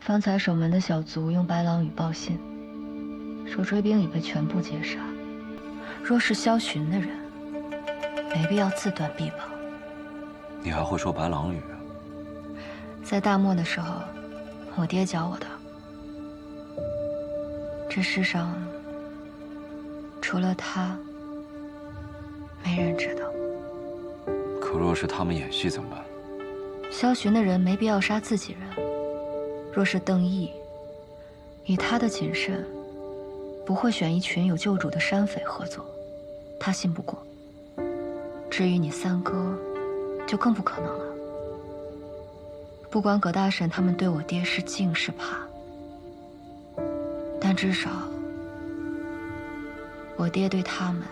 方才守门的小卒用白狼羽报信，说追兵已被全部截杀。若是萧巡的人，没必要自断臂膀。你还会说白狼语？在大漠的时候，我爹教我的。这世上除了他，没人知道。可若是他们演戏怎么办？萧巡的人没必要杀自己人。若是邓毅，以他的谨慎，不会选一群有救主的山匪合作，他信不过。至于你三哥，就更不可能了。不管葛大婶他们对我爹是敬是怕，但至少我爹对他们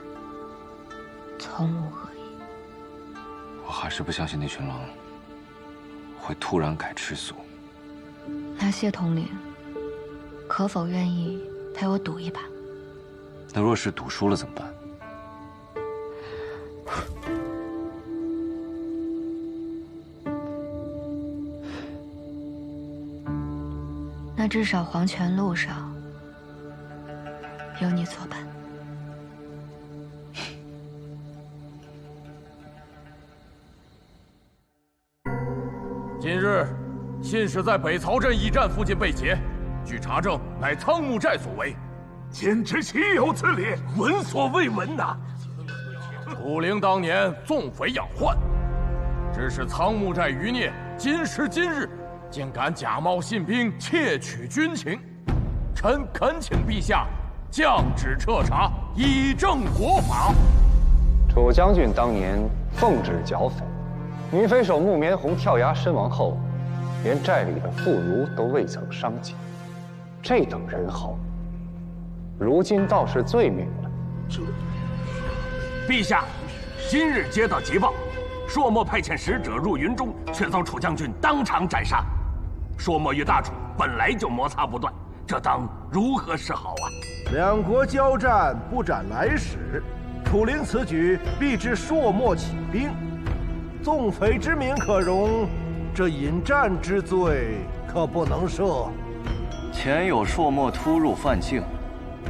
从无恶意。我还是不相信那群狼会突然改吃素。那谢统领可否愿意陪我赌一把？那若是赌输了怎么办？那至少黄泉路上有你作伴。今日信使在北曹镇驿站附近被劫，据查证乃仓木寨所为，简直岂有此理，闻所未闻呐！楚灵当年纵匪养患，只是仓木寨余孽今时今日竟敢假冒信兵窃取军情，臣恳请陛下降旨彻查，以正国法。楚将军当年奉旨剿匪，女匪首木棉红跳崖身亡后，连寨里的妇孺都未曾伤及。这等人猴，如今倒是罪名了。陛下，今日接到急报，朔漠派遣使者入云中，却遭楚将军当场斩杀。朔漠与大楚本来就摩擦不断，这当如何是好啊？两国交战不斩来使，楚灵此举必致朔漠起兵，纵匪之名可容，这引战之罪可不能赦。前有朔漠突入犯境，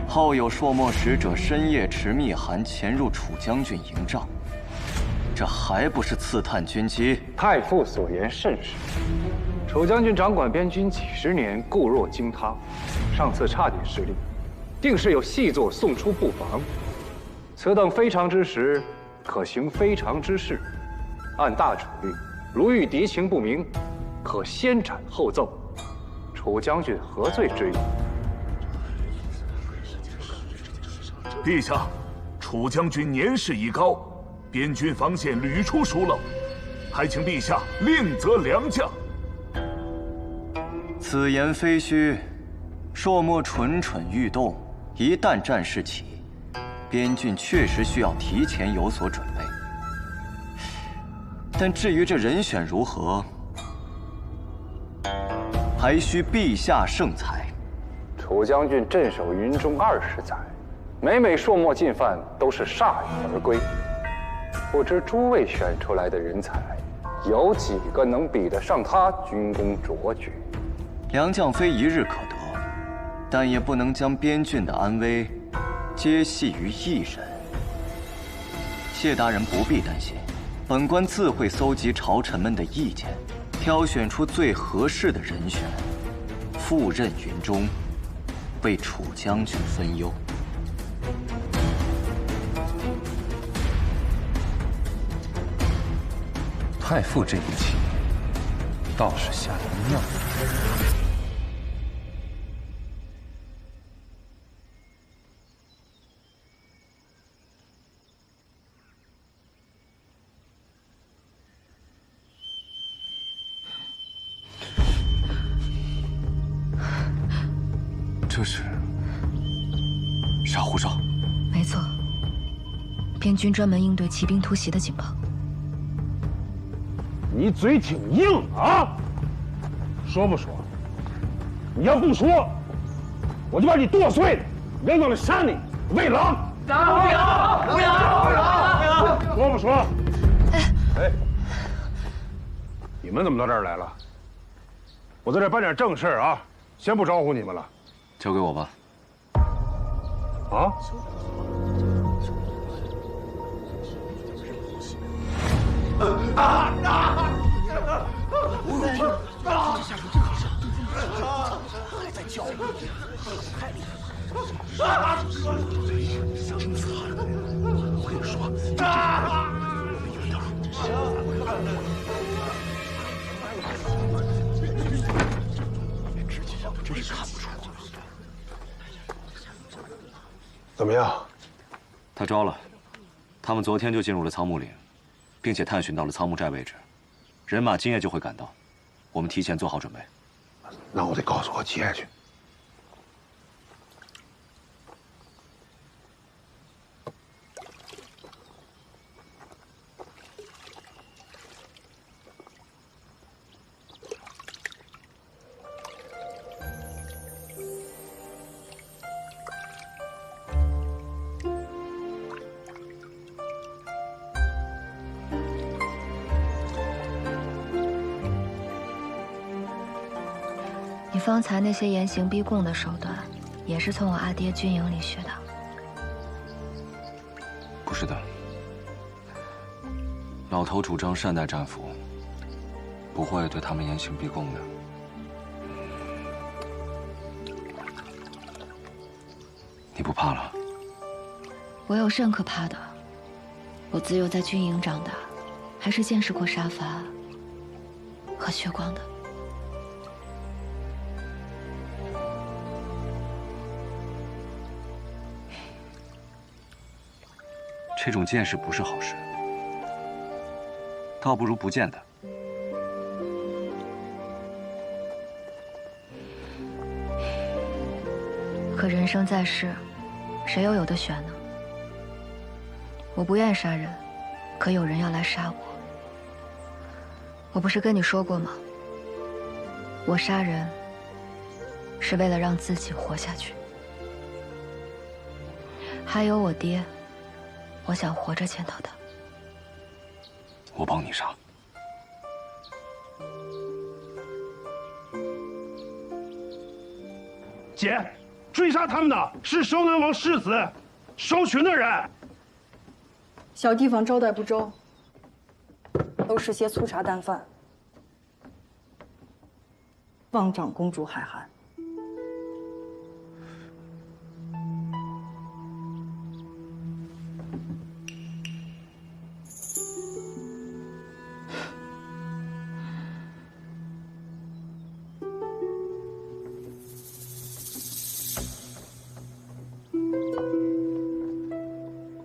后有朔漠使者深夜持密函潜入楚将军营帐，这还不是刺探军机？太傅所言甚是。楚将军掌管边军几十年，固若金汤，上次差点失利，定是有细作送出布防。此等非常之时，可行非常之事。按大楚律，如遇敌情不明，可先斩后奏。楚将军何罪之有？陛下，楚将军年事已高，边军防线屡出疏漏，还请陛下另择良将。此言非虚，朔漠蠢蠢欲动，一旦战事起，边郡确实需要提前有所准备。但至于这人选如何，还需陛下圣裁。楚将军镇守云中20载，每朔漠进犯都是铩羽而归。不知诸位选出来的人才，有几个能比得上他军功卓绝？良将非一日可得，但也不能将边郡的安危皆系于一人。谢大人不必担心，本官自会搜集朝臣们的意见，挑选出最合适的人选，赴任云中，为楚将军分忧。太傅这步棋倒是下得妙。这是沙湖哨。没错，边军专门应对骑兵突袭的警报。你嘴挺硬啊！说不说？你要不说，我就把你剁碎，扔到了山里喂狼！不要！说不说？哎，你们怎么到这儿来了？我在这办点正事啊，先不招呼你们了。交给我吧。啊？下手真好，还在叫，太厉害了！真惨！我跟你说，就这样，我们直接让他真是看不出。怎么样？他招了，他们昨天就进入了苍木岭，并且探寻到了苍木寨位置，人马今夜就会赶到，我们提前做好准备。那我得告诉我姐去。你方才那些严刑逼供的手段，也是从我阿爹军营里学的？不是的，老头主张善待战俘，不会对他们严刑逼供的。你不怕了？我有甚可怕的？我自幼在军营长大，还是见识过杀伐和血光的。这种见识不是好事，倒不如不见的。可人生在世，谁又有得选呢？我不愿杀人，可有人要来杀我。我不是跟你说过吗？我杀人是为了让自己活下去。还有我爹，我想活着见到他。我帮你杀。姐，追杀他们的是收南王世子，收群的人。小地方招待不周，都是些粗茶淡饭。望长公主海涵。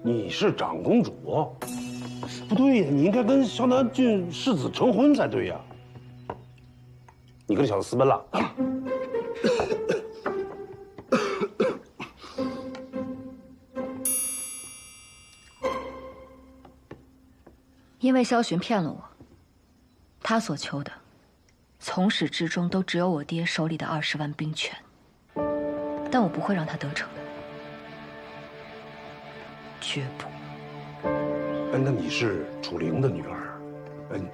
你是长公主，不对呀，你应该跟萧南郡世子成婚才对呀。你跟这小子私奔了？因为萧巡骗了我，他所求的，从始至终都只有我爹手里的20万兵权，但我不会让他得逞的，绝不。那你是楚灵的女儿，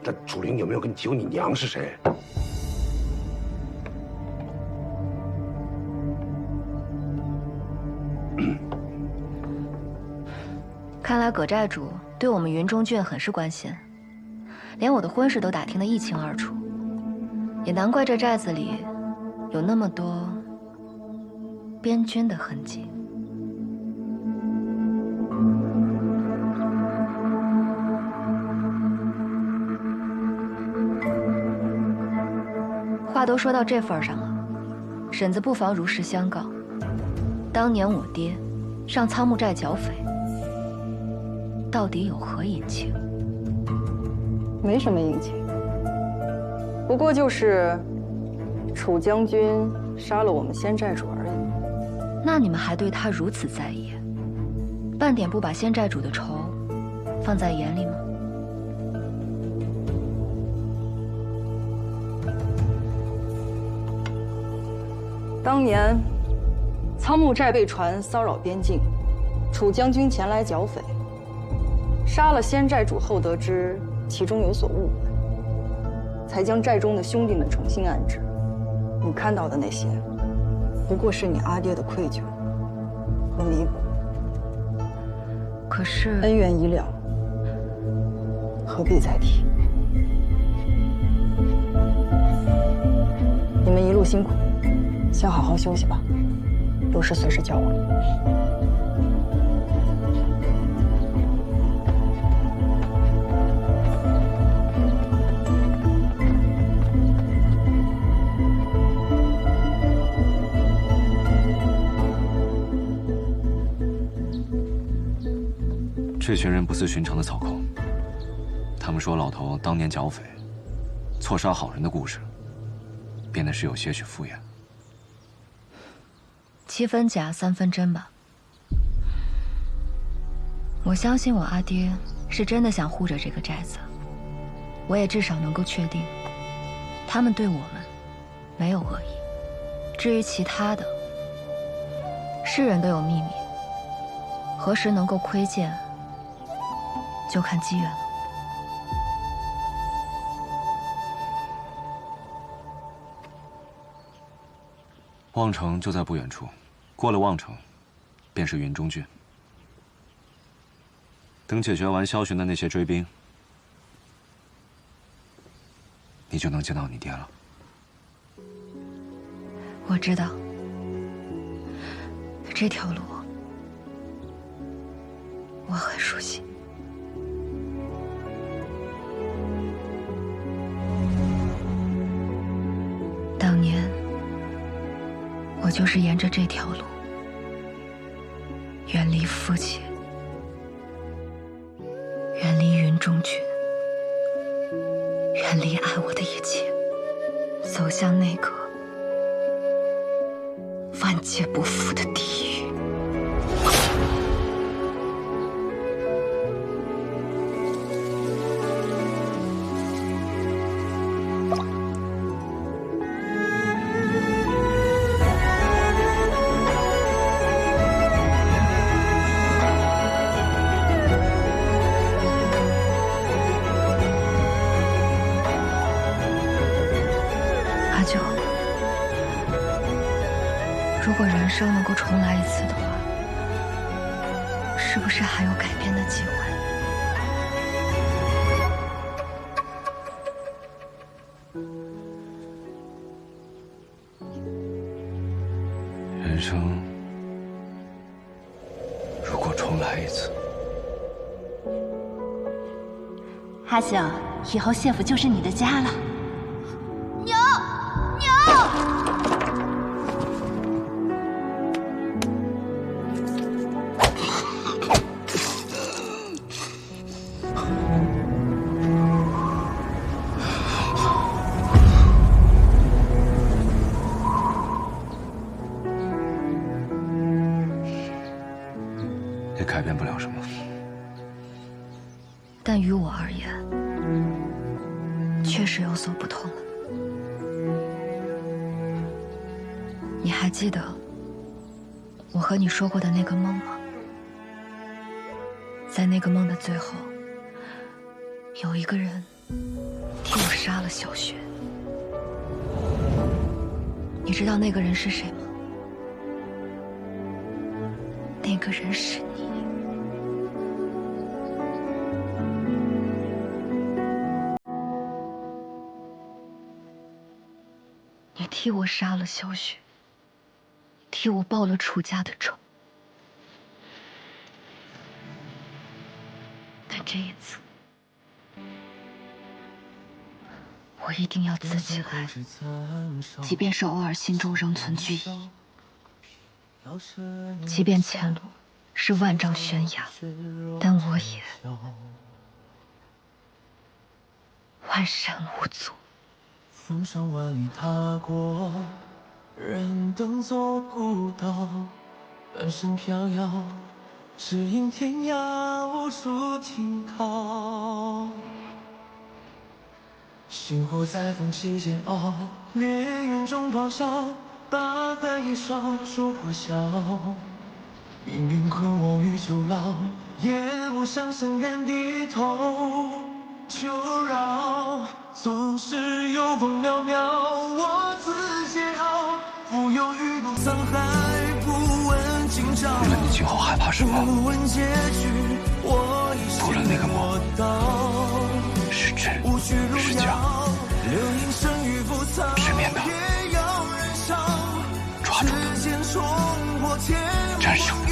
那楚灵有没有跟你提过你娘是谁？看来葛寨主对我们云中郡很是关心，连我的婚事都打听得一清二楚，也难怪这寨子里有那么多边军的痕迹。话都说到这份上了，婶子不妨如实相告，当年我爹上苍木寨剿匪，到底有何隐情？没什么隐情，不过就是楚将军杀了我们仙寨主而已。那你们还对他如此在意，半点不把仙寨主的仇放在眼里吗？当年苍木寨被传骚扰边境，楚将军前来剿匪，杀了仙寨主后，得知其中有所误会，才将寨中的兄弟们重新安置。你看到的那些，不过是你阿爹的愧疚和弥补。可是恩怨已了，何必再提？你们一路辛苦，先好好休息吧，有事随时叫我。这群人不似寻常的草寇，他们说老头当年剿匪，错杀好人的故事，变得是有些许敷衍。7分假3分真吧。我相信我阿爹是真的想护着这个寨子，我也至少能够确定，他们对我们没有恶意。至于其他的，世人都有秘密，何时能够窥见，就看机缘了。望城就在不远处，过了望城，便是云中郡。等解决完萧巡的那些追兵，你就能见到你爹了。我知道，这条路我很熟悉。当年我就是沿着这条路，远离父亲，远离云中郡，远离爱我的一切，走向那个万劫不复的地狱。阿九，如果人生能够重来一次的话，是不是还有改变的机会？人生如果重来一次，阿九，以后谢府就是你的家了。娘，娘！改变不了什么。但于我而言，确实有所不同了。你还记得我和你说过的那个梦吗？在那个梦的最后，有一个人替我杀了小雪。你知道那个人是谁吗？那个人是你。你替我杀了小雪，替我报了楚家的仇。但这一次，我一定要自己来，即便是偶尔心中仍存惧意，即便前路是万丈悬崖，但我也万山无阻。风霜万里踏过，人等做不到，半生飘摇，只因天涯无处停靠。星火在风起煎熬，烈焰中咆哮，大海一烧，烛火消。命运困我于囚牢，也不想深愿低头求饶。总是有风渺渺，我自煎熬，不忧余度沧海，不问今朝。无论你今后害怕什么，不问结局，我已不论那个梦是真是假，直面它，抓住它，战胜它。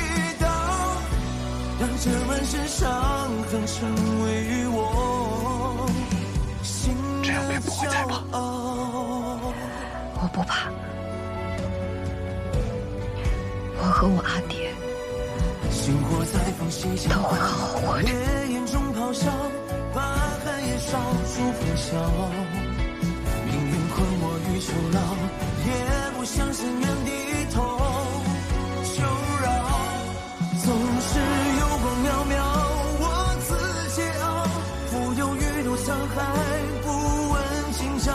让这满身伤痕成为我心的骄傲。这样便不会再怕。我不怕，我和我阿爹都会好好活着。烈焰中咆哮，把寒夜烧出风萧。命运困我于囚牢，也不想深愿低头求饶。总是有光渺渺，我自煎熬，不忧余度沧海，不问今朝，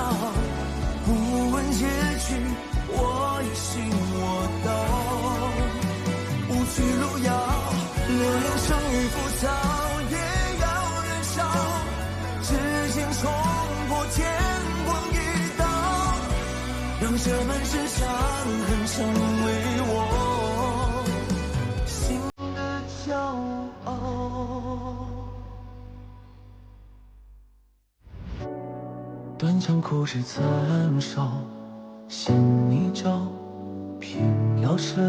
不问结局，我已信我道。无惧路遥，流言生于浮躁，也要燃烧，指尖冲破天光一刀，让这满身伤痕成为我心的骄傲。断肠苦事残烧，心一朝，偏要趁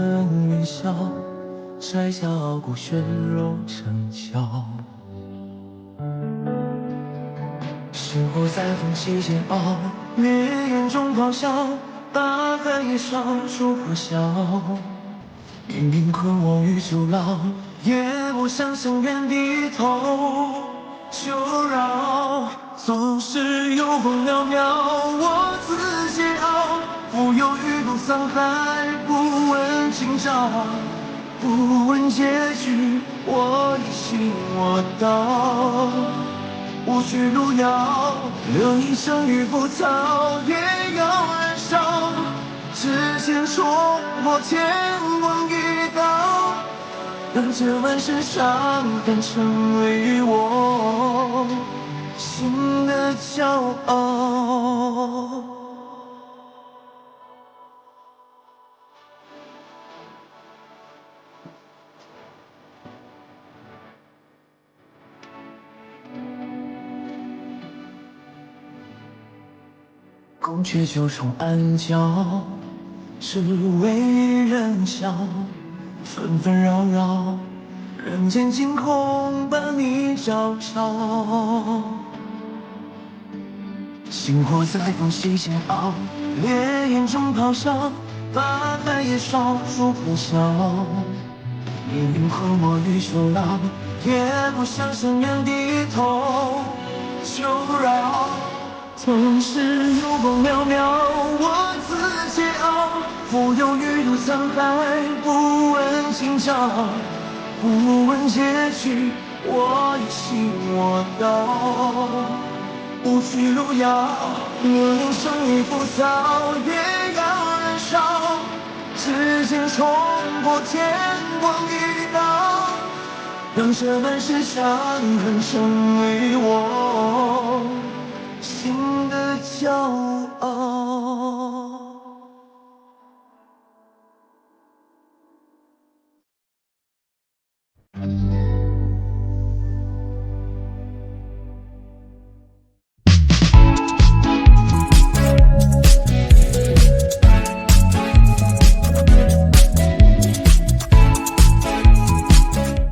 云霄，摘下傲骨血肉成鞘。星火在风起煎熬，烈焰中咆哮，大海也烧出火消。命运困我于囚牢，也不想深愿低头求饶。总是有风渺渺，我自煎熬，不忧余度沧海，不问今朝，不问结局，我已信我道。无惧路遥，留一生于浮躁，也要燃烧，指尖冲破天光一刀，让这满身伤痕成为我心的骄傲。宫阙九重暗角，只为人笑，纷纷扰扰，人间惊恐把你照照。星火在风起煎熬，烈焰中咆哮，把海也烧出火消。命运困我于囚牢，也不想深愿低头求饶。总是有光渺渺，我自煎熬，不忧余度沧海，不问今朝，不问结局，我已心我到。不去路遥，人生已浮躁，也要燃烧。指尖冲破天光一道，让这满是伤痕成为我心的骄傲。